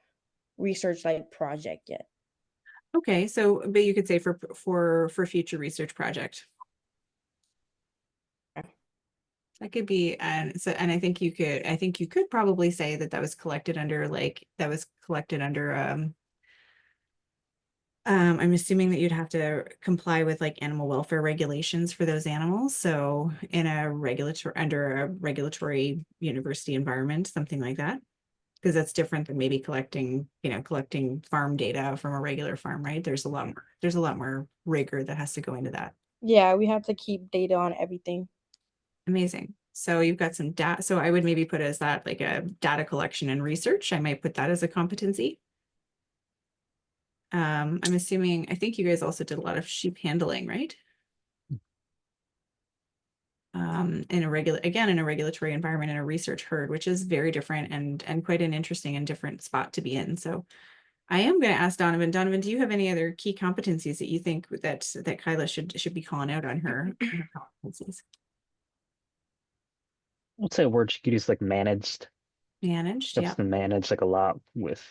research like project yet. Okay. So, but you could say for future research project. That could be, and so, and I think you could probably say that was collected under I'm assuming that you'd have to comply with like animal welfare regulations for those animals. So in under a regulatory university environment, something like that, because that's different than maybe collecting farm data from a regular farm, right? There's a lot more rigor that has to go into that. Yeah, we have to keep data on everything. Amazing. So you've got some data. So I would maybe put as that like a data collection and research. I might put that as a competency. I'm assuming, I think you guys also did a lot of sheep handling, right? In a regulatory environment, in a research herd, which is very different and quite an interesting and different spot to be in. So I am going to ask Donovan. Donovan, do you have any other key competencies that you think that Kyla should be calling out on her competencies? Let's say a word you could use like managed. Managed, Helps yeah. them manage like a lot with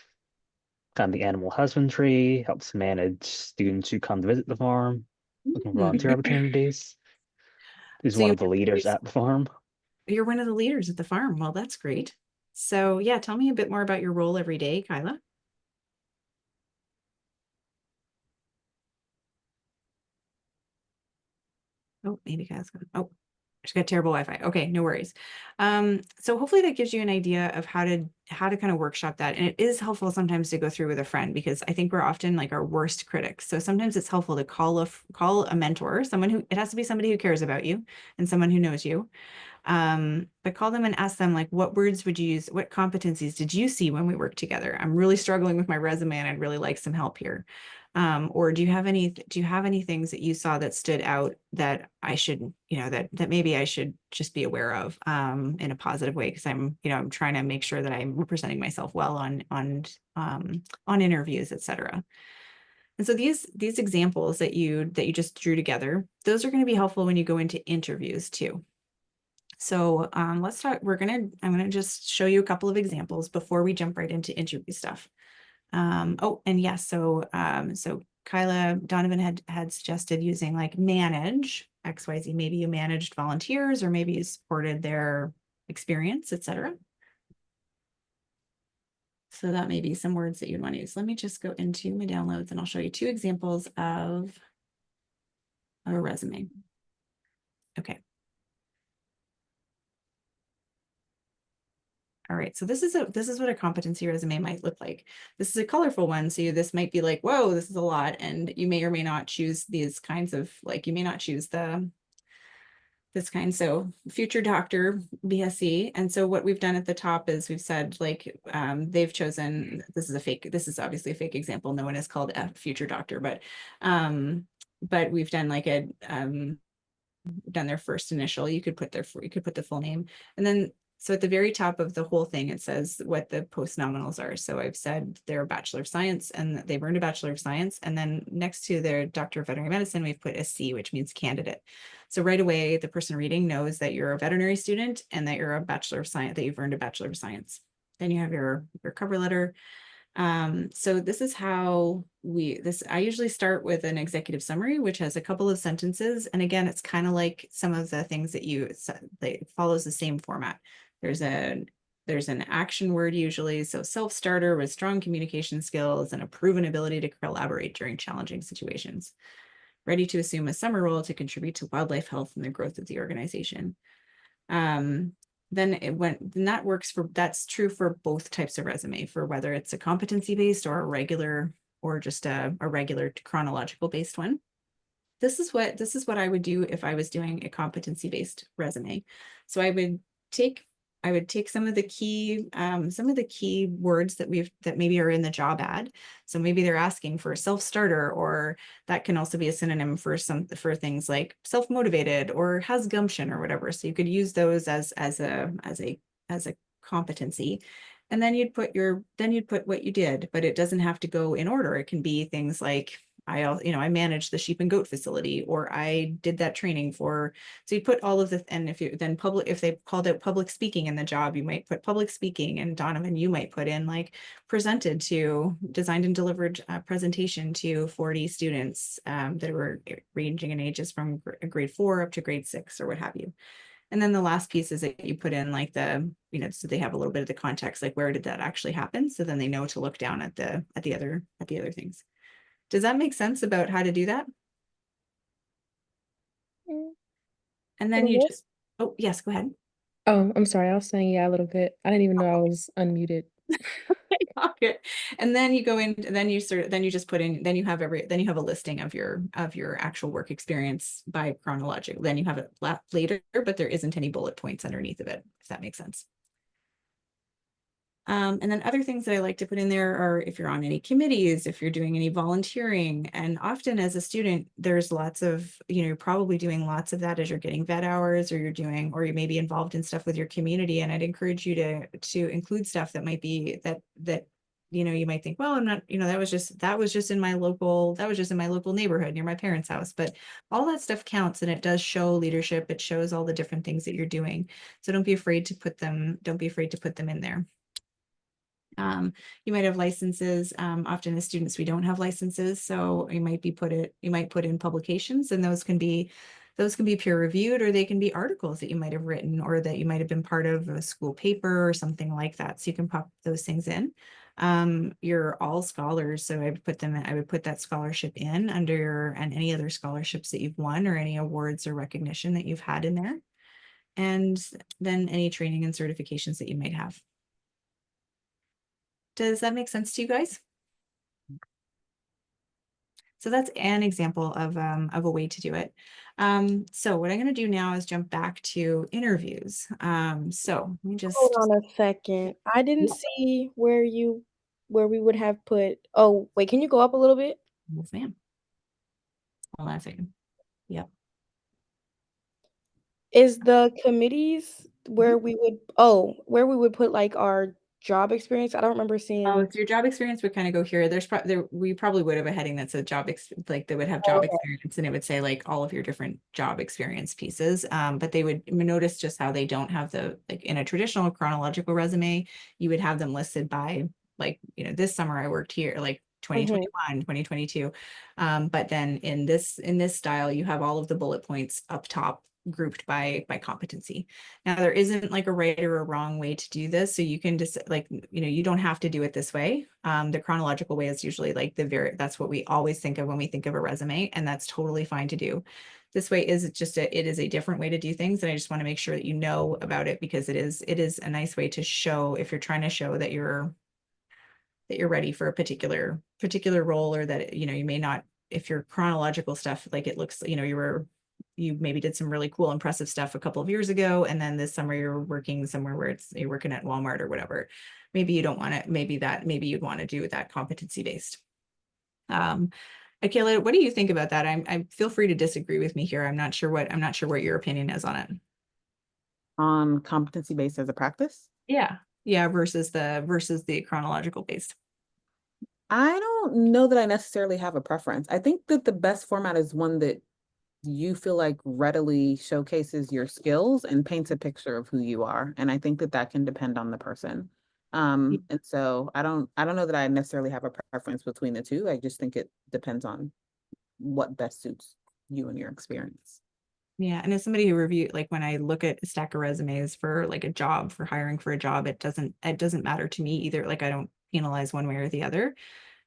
kind of the animal husbandry, helps manage students who come to visit the farm, looking for volunteer opportunities. Is So one of the leaders at the farm. you're one of the leaders at the farm. Well, that's great. So yeah, tell me a bit more about your role every day, Kyla. Oh, maybe Kyla's gone. Oh, she's got terrible Wi-Fi. Okay, no worries. So hopefully that gives you an idea of how to kind of workshop that. And it is helpful sometimes to go through with a friend because I think we're often like our worst critics. So sometimes it's helpful to call a mentor, someone who it has to be somebody who cares about you and someone who knows you. But call them and ask them like, what words would you use? What competencies did you see when we worked together? I'm really struggling with my resume and I'd really like some help here. Or do you have any things that you saw that stood out that I should, that maybe I should just be aware of in a positive way? Because I'm trying to make sure that I'm representing myself well on interviews, etc. And so these examples that you just drew together, those are going to be helpful when you go into interviews too. So let's talk, I'm gonna just show you a couple of examples before we jump right into interview stuff. Oh, and yes, so Kyla, Donovan had suggested using like manage XYZ. Maybe you managed volunteers or maybe you supported their experience, etc. So that may be some words that you'd want to use. Let me just go into my downloads and I'll show you two examples of a resume. Okay. All right, so this is what a competency resume might look like. This is a colorful one, so this might be like, whoa, this is a lot, and you may or may not choose these kinds of like you may not choose this kind. So future doctor BSc, and so what we've done at the top is we've said like they've chosen this is obviously a fake example. No one is called a future doctor, but we've done like a done their first initial. You could put the full name, and then so at the very top of the whole thing, it says what the post nominals are. So I've said they're a Bachelor of Science and they've earned a Bachelor of Science. And then next to their Doctor of Veterinary Medicine, we've put a C, which means candidate. So right away, the person reading knows that you're a veterinary student and that you're a Bachelor of Science, that you've earned a Bachelor of Science. Then you have your cover letter. So this is how I usually start with an executive summary, which has a couple of sentences. And again, it's kind of like some of the things that it follows the same format. There's an action word usually. So self-starter with strong communication skills and a proven ability to collaborate during challenging situations. Ready to assume a summer role to contribute to wildlife health and the growth of the organization. Then that's true for both types of resume, for whether it's a competency based or a regular or just a regular chronological based one. This is what I would do if I was doing a competency based resume. So I would take some of the key words that maybe are in the job ad. So maybe they're asking for a self-starter, or that can also be a synonym for things like self-motivated or has gumption or whatever. So you could use those as a competency. And then you'd put what you did, but it doesn't have to go in order. It can be things like I managed the sheep and goat facility, or I did that training for, so you put all of the, and if they called out public speaking in the job, you might put public speaking, and Donovan, you might put in like designed and delivered a presentation to 40 students that were ranging in ages from grade 4 up to grade 6 or what have you. And then the last piece is that you put in like so they have a little bit of the context, like where did that actually happen? So then they know to look down at the other things. Does that make sense about how to do that? And then you just, oh, yes, go ahead. Oh, I'm sorry. I was saying yeah a little bit. I didn't even know I was unmuted. Okay. And then you go in, then you just put in, then you have a listing of your actual work experience by chronological. Then you have it later, but there isn't any bullet points underneath of it, if that makes sense. And then other things that I like to put in there are if you're on any committees, if you're doing any volunteering. And often as a student, there's lots of, you're probably doing lots of that as you're getting vet hours, or or you may be involved in stuff with your community. And I'd encourage you to include stuff that might be that you might think, well, I'm not, that was just in my local neighborhood near my parents' house. But all that stuff counts, and it does show leadership. It shows all the different things that you're doing. So don't be afraid to put them in there. You might have licenses. Often as students, we don't have licenses. So you might put in publications, and those can be peer reviewed, or they can be articles that you might have written, or that you might have been part of a school paper or something like that. So you can pop those things in. You're all scholars. So I would put that scholarship in under and any other scholarships that you've won, or any awards or recognition that you've had in there. And then any training and certifications that you might have. Does that make sense to you guys? So that's an example of a way to do it. So what I'm going to do now is jump back to interviews. So let me just Hold on a second. I didn't Yeah. see where we would have put. Oh, wait, can you go up a little bit? Yes, ma'am. Hold on a second. Yep. Is the committees where we would put like our job experience? I don't remember Oh, seeing. so your job experience would kind of go here. We probably would have a heading that's a like they would have job experience, and it would say like all of your different job experience pieces. But they would notice just how they don't have like in a traditional chronological resume, you would have them listed by like, this summer I worked here, like 2021, 2022. But then in this style, you have all of the bullet points up top grouped by competency. Now there isn't like a right or a wrong way to do this. So you can just like, you don't have to do it this way. The chronological way is usually like that's what we always think of when we think of a resume, and that's totally fine to do. This way is it is a different way to do things. And I just want to make sure that you know about it, because it is a nice way to show, if you're trying to show that you're ready for a particular role, or that, you may not, if your chronological stuff, like it looks, you maybe did some really cool, impressive stuff a couple of years ago, and then this summer you're working somewhere where you're working at Walmart or whatever. Maybe you don't want to, maybe you'd want to do that competency based. Akela, what do you think about that? I feel free to disagree with me here. I'm not sure what your opinion is on it. On competency based as a practice? Yeah, versus the chronological based. I don't know that I necessarily have a preference. I think that the best format is one that you feel like readily showcases your skills and paints a picture of who you are. And I think that that can depend on the person. And so I don't know that I necessarily have a preference between the two. I just think it depends on what best suits you and your experience. Yeah, and as somebody who like when I look at a stack of resumes for like a job, for hiring for a job, it doesn't matter to me either. Like I don't penalize one way or the other.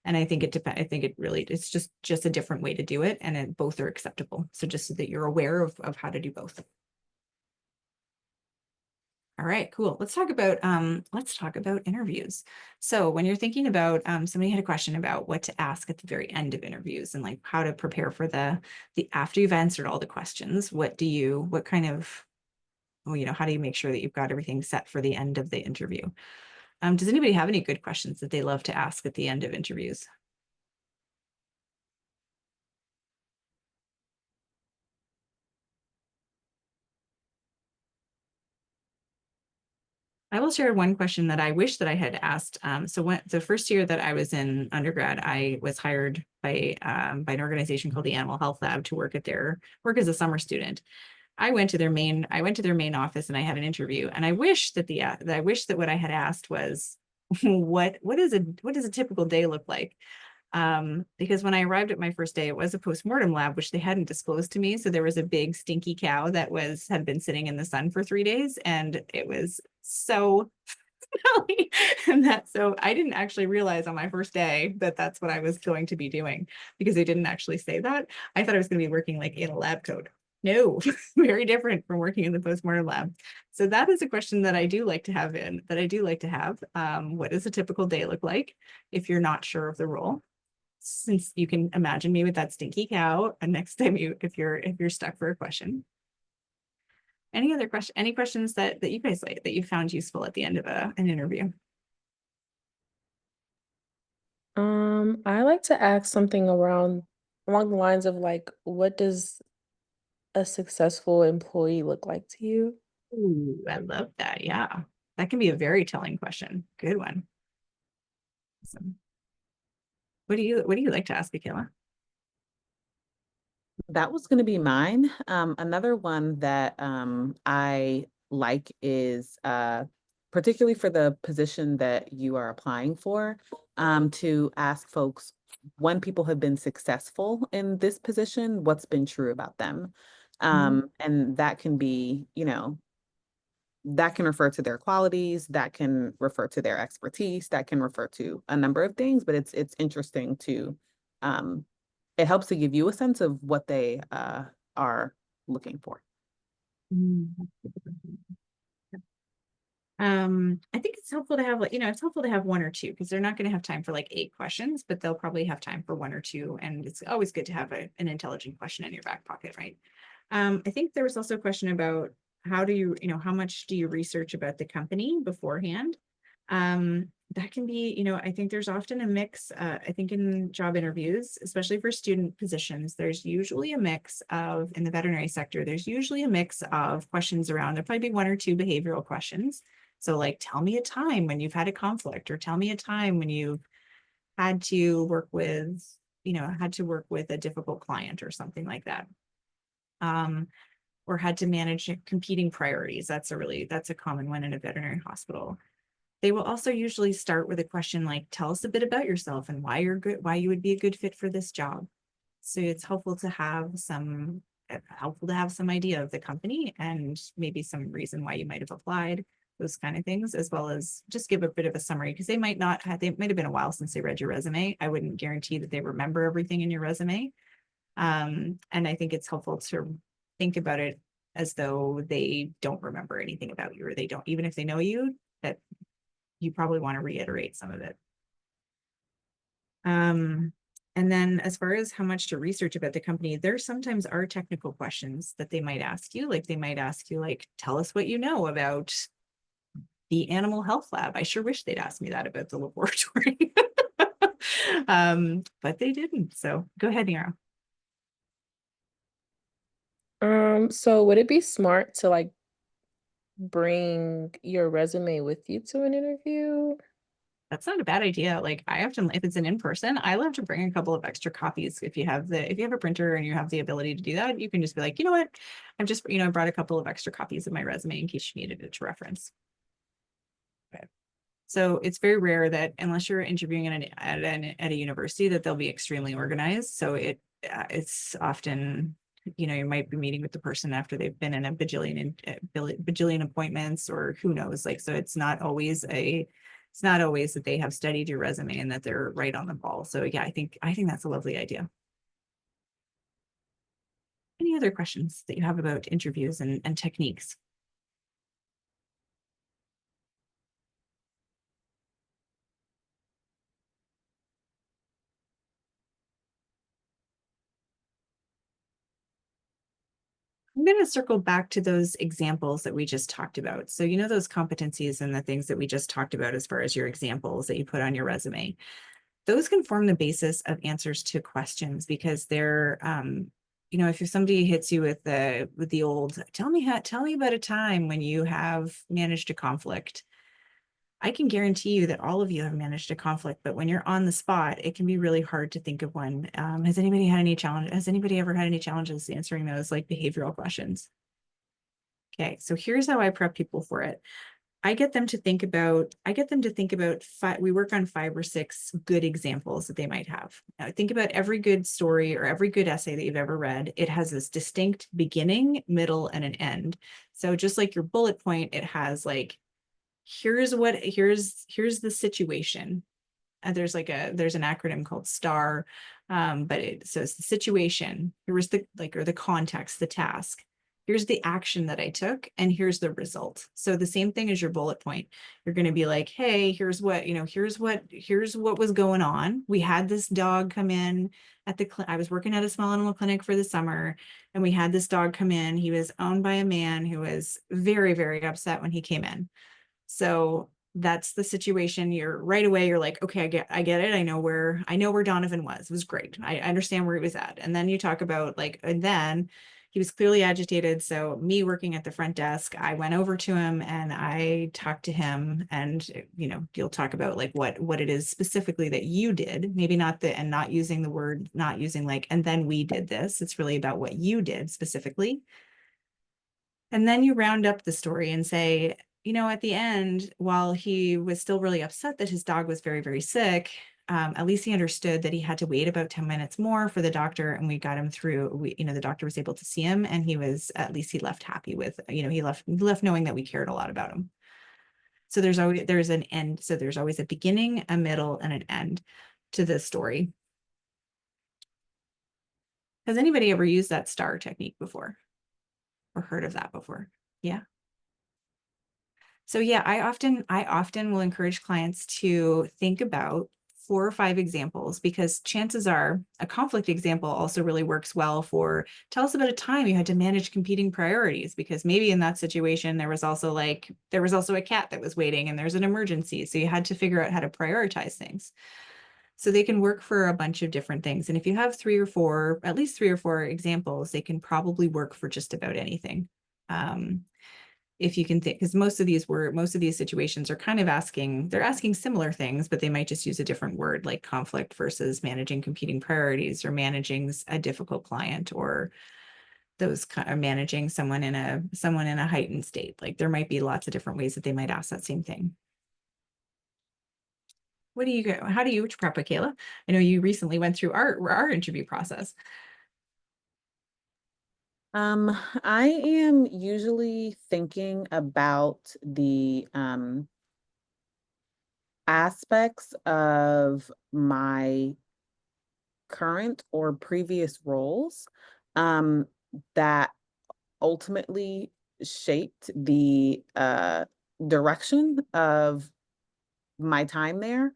And I think it's just a different way to do it, and both are acceptable. So just so that you're aware of how to do both. All right, cool. Let's talk about interviews. So when you're thinking about, somebody had a question about what to ask at the very end of interviews, and like how to prepare for the after you've answered all the questions, how do you make sure that you've got everything set for the end of the interview? Does anybody have any good questions that they love to ask at the end of interviews? I will share one question that I wish that I had asked. So when the first year that I was in undergrad, I was hired by an organization called the Animal Health Lab to work as a summer student. I went to their main office, and I had an interview. And I wish that what I had asked was, what does a typical day look like? Because when I arrived at my first day, it was a postmortem lab, which they hadn't disclosed to me. So there was a big stinky cow that had been sitting in the sun for 3 days, and it was so smelly. So I didn't actually realize on my first day that that's what I was going to be doing, because they didn't actually say that. I thought I was going to be working like in a lab coat. No, very different from working in the postmortem lab. So that is a question that I do like to have what does a typical day look like if you're not sure of the role? Since you can imagine me with that stinky cow, and next time if you're stuck for a question. Any questions that you guys like that you found useful at the end of an interview? I like to ask something along the lines of like, what does a successful employee look like to you? Ooh, I love that. Yeah, that can be a very telling question. Good one. Awesome. What do you like to ask, Akela? That was going to be mine. Another one that I like is particularly for the position that you are applying for, to ask folks when people have been successful in this position, what's been true about them. And that can be, that can refer to their qualities, that can refer to their expertise, that can refer to a number of things, but it's interesting to it helps to give you a sense of what they are looking for. I think it's helpful to have it's helpful to have one or two because they're not going to have time for like 8 questions, but they'll probably have time for one or two. And it's always good to have an intelligent question in your back pocket, right? I think there was also a question about how much do you research about the company beforehand? That can be, I think there's often a mix, I think in job interviews, especially for student positions, there's usually a mix of, in the veterinary sector, there's usually a mix of questions around, there'll probably be 1 or 2 behavioral questions. So like, tell me a time when you've had a conflict, or tell me a time when you've had to work with, a difficult client or something like that. Or had to manage competing priorities. That's a common one in a veterinary hospital. They will also usually start with a question like, tell us a bit about yourself and why you would be a good fit for this job. So it's helpful to have some idea of the company and maybe some reason why you might have applied, those kind of things, as well as just give a bit of a summary because they might have been a while since they read your resume. I wouldn't guarantee that they remember everything in your resume. And I think it's helpful to think about it as though they don't remember anything about you, or they don't, even if they know you, that you probably want to reiterate some of it. And then as far as how much to research about the company, there sometimes are technical questions that they might ask you. Like they might ask you, like, tell us what you know about the animal health lab. I sure wish they'd ask me that about the laboratory. But they didn't. So go ahead, Nira. So would it be smart to like bring your resume with you to an interview? That's not a bad idea. Like I often, if it's an in-person, I love to bring a couple of extra copies. If you have a printer and you have the ability to do that, you can just be like, you know what, I'm just, I brought a couple of extra copies of my resume in case you needed it to reference. Okay. So it's very rare that unless you're interviewing at a university that they'll be extremely organized. So it's often, you might be meeting with the person after they've been in a bajillion appointments, or who knows, like, so it's not always that they have studied your resume and that they're right on the ball. So yeah, I think that's a lovely idea. Any other questions that you have about interviews and techniques? I'm going to circle back to those examples that we just talked about. So, those competencies and the things that we just talked about as far as your examples that you put on your resume, those can form the basis of answers to questions because they're, if somebody hits you with the old, tell me about a time when you have managed a conflict. I can guarantee you that all of you have managed a conflict, but when you're on the spot, it can be really hard to think of one. Has anybody ever had any challenges answering those like behavioral questions? Okay, so here's how I prep people for it. I get them to think about we work on 5 or 6 good examples that they might have. Now, think about every good story or every good essay that you've ever read. It has this distinct beginning, middle, and an end. So just like your bullet point, it has like, here's the situation. there's an acronym called STAR, but it says the situation, here's the or the context, the task, here's the action that I took, and here's the result. So the same thing as your bullet point. You're going to be like, hey, here's what, here's what was going on. We had this dog come in at I was working at a small animal clinic for the summer, and we had this dog come in. He was owned by a man who was very, very upset when he came in. So that's the situation. You're right away, you're like, okay, I get it. I know where Donovan was. It was great. I understand where he was at. And then you talk about and then he was clearly agitated. So me working at the front desk, I went over to him and I talked to him, and you'll talk about what it is specifically that you did, maybe not and not using the word, not using and then we did this. It's really about what you did specifically. And then you round up the story and say, at the end, while he was still really upset that his dog was very, very sick, at least he understood that he had to wait about 10 minutes more for the doctor, and we got him through. The doctor was able to see him, and he left happy with, he left knowing that we cared a lot about him. So there's an end. So there's always a beginning, a middle, and an end to this story. Has anybody ever used that STAR technique before or heard of that before? Yeah. So yeah, I often will encourage clients to think about 4 or 5 examples, because chances are a conflict example also really works well for, tell us about a time you had to manage competing priorities, because maybe in that situation there was also a cat that was waiting and there's an emergency. So you had to figure out how to prioritize things. So they can work for a bunch of different things. And if you have at least 3 or 4 examples, they can probably work for just about anything. If you can think, because most of these situations are kind of asking similar things, but they might just use a different word, like conflict versus managing competing priorities, or managing a difficult client, or those kind of managing someone in a heightened state. There might be lots of different ways that they might ask that same thing. How do you prep, Kayla? I know you recently went through our interview process. I am usually thinking about the aspects of my current or previous roles that ultimately shaped the direction of my time there,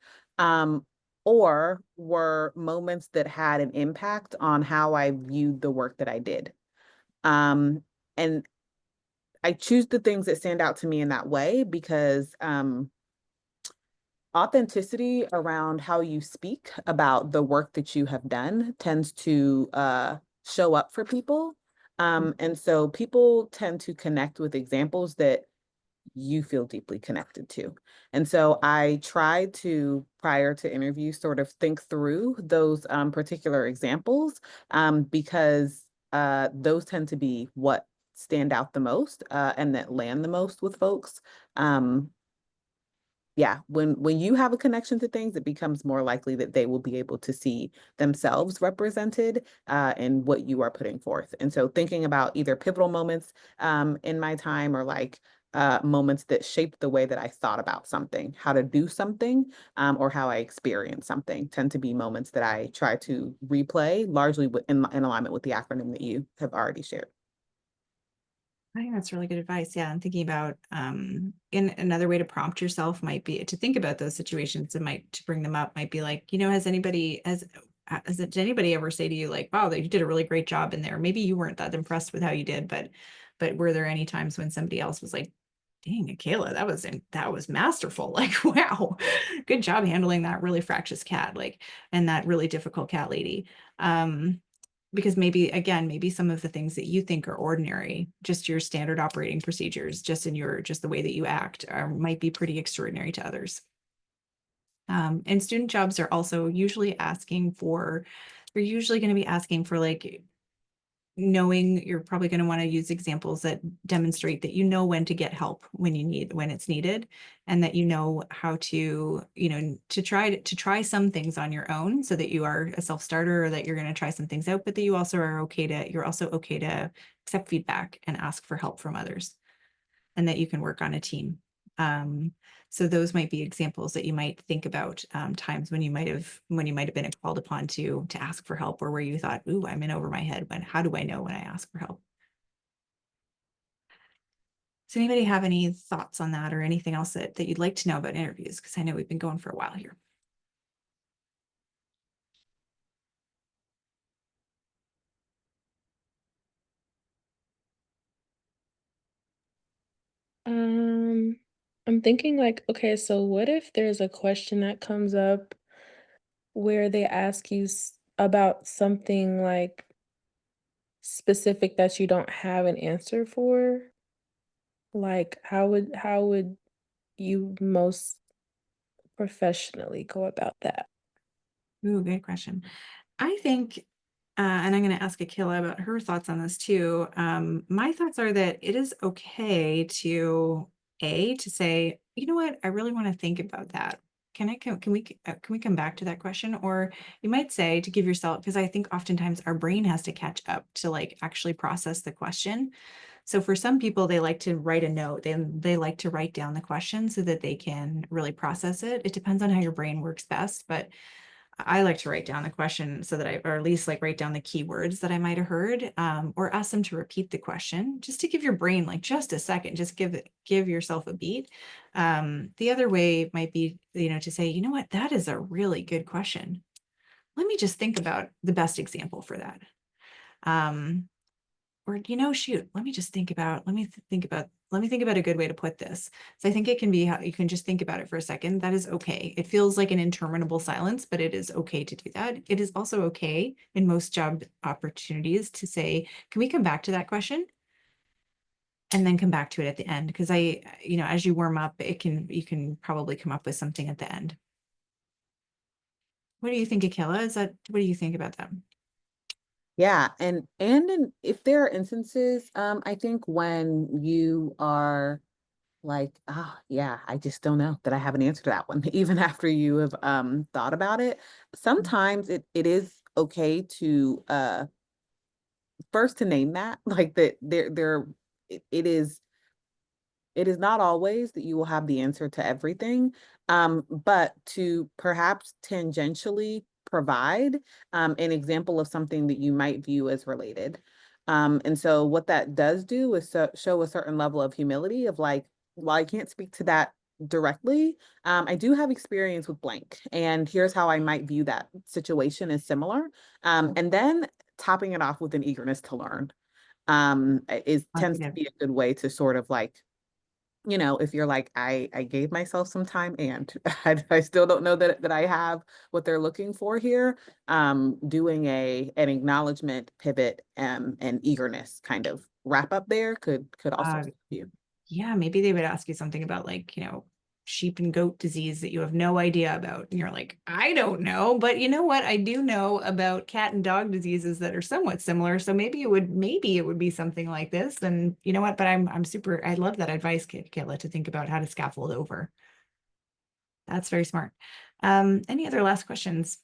or were moments that had an impact on how I viewed the work that I did. And I choose the things that stand out to me in that way because authenticity around how you speak about the work that you have done tends to show up for people. And so people tend to connect with examples that you feel deeply connected to. And so I try to, prior to interview, sort of think through those particular examples because those tend to be what stand out the most and that land the most with folks. Yeah, when you have a connection to things, it becomes more likely that they will be able to see themselves represented in what you are putting forth. And so thinking about either pivotal moments in my time, or moments that shaped the way that I thought about something, how to do something, or how I experience something, tend to be moments that I try to replay, largely in alignment with the acronym that you have already shared. I think that's really good advice. Yeah. And thinking about in another way to prompt yourself might be to think about those situations, to bring them up might be did anybody ever say to you wow, you did a really great job in there? Maybe you weren't that impressed with how you did, but were there any times when somebody else was like, dang, Kayla, that was masterful. Wow, good job handling that really fractious cat, and that really difficult cat lady. Because maybe some of the things that you think are ordinary, just your standard operating procedures, just the way that you act, might be pretty extraordinary to others. And student jobs are also usually asking for, they're usually going to be asking for knowing, you're probably going to want to use examples that demonstrate that when to get help when it's needed, and that how to try some things on your own, so that you are a self-starter, or that you're going to try some things out, but that you're also okay to accept feedback and ask for help from others, and that you can work on a team. So those might be examples that you might think about, times when you might have been called upon to ask for help, or where you thought, ooh, I'm in over my head. How do I know when I ask for help? Does anybody have any thoughts on that, or anything else that you'd like to know about interviews? Because I know we've been going for a while here. I'm thinking like, okay, so what if there's a question that comes up where they ask you about something like specific that you don't have an answer for? Like, how would you most professionally go about that? Ooh, good question. I think, and I'm going to ask Akila about her thoughts on this too. My thoughts are that it is okay to say, you know what, I really want to think about that. Can we come back to that question? Or you might say, to give yourself, because I think oftentimes our brain has to catch up to like actually process the question. So for some people, they like to write a note. They like to write down the question so that they can really process it. It depends on how your brain works best, but I like to write down the question so that or at least like write down the keywords that I might have heard, or ask them to repeat the question, just to give your brain like just a second, just give yourself a beat. The other way might be, to say, you know what, that is a really good question. Let me just think about the best example for that. Or, shoot, let me think about a good way to put this. So I think it can be how you can just think about it for a second. That is okay. It feels like an interminable silence, but it is okay to do that. It is also okay in most job opportunities to say, can we come back to that question? And then come back to it at the end. Because as you warm up, you can probably come up with something at the end. What do you think, Akila? What do you think about that? Yeah, and if there are instances, I think when you are like, yeah, I just don't know that I have an answer to that one, even after you have thought about it. Sometimes it is okay to first to name that, like that it is not always that you will have the answer to everything, but to perhaps tangentially provide an example of something that you might view as related. And so what that does do is show a certain level of humility of like, while I can't speak to that directly, I do have experience with blank, and here's how I might view that situation as similar. And then topping it off with an eagerness to learn tends to be a good way to sort of like, if you're like, I gave myself some time and I still don't know that I have what they're looking for here, doing an acknowledgement, pivot, and eagerness kind of wrap up there could also Uh, serve you. Yeah, maybe they would ask you something about like, sheep and goat disease that you have no idea about. And you're like, I don't know, but you know what? I do know about cat and dog diseases that are somewhat similar. So maybe it would be something like this. And you know what? But I love that advice, Kayla, to think about how to scaffold over. That's very smart. Any other last questions?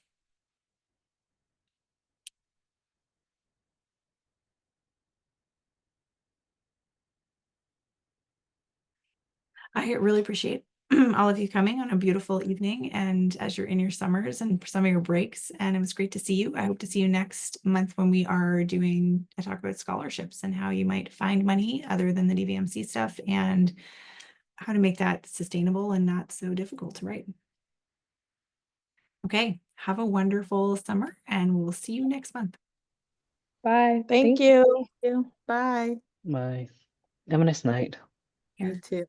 I really appreciate all of you coming on a beautiful evening, and as you're in your summers and some of your breaks. And it was great to see you. I hope to see you next month when we are doing a talk about scholarships and how you might find money other than the DVMC stuff, and how to make that sustainable and not so difficult to write. Okay, have a wonderful summer, and we'll see you next month. Bye. Thank you. Thank you. Bye. Bye. Have a nice night. You too.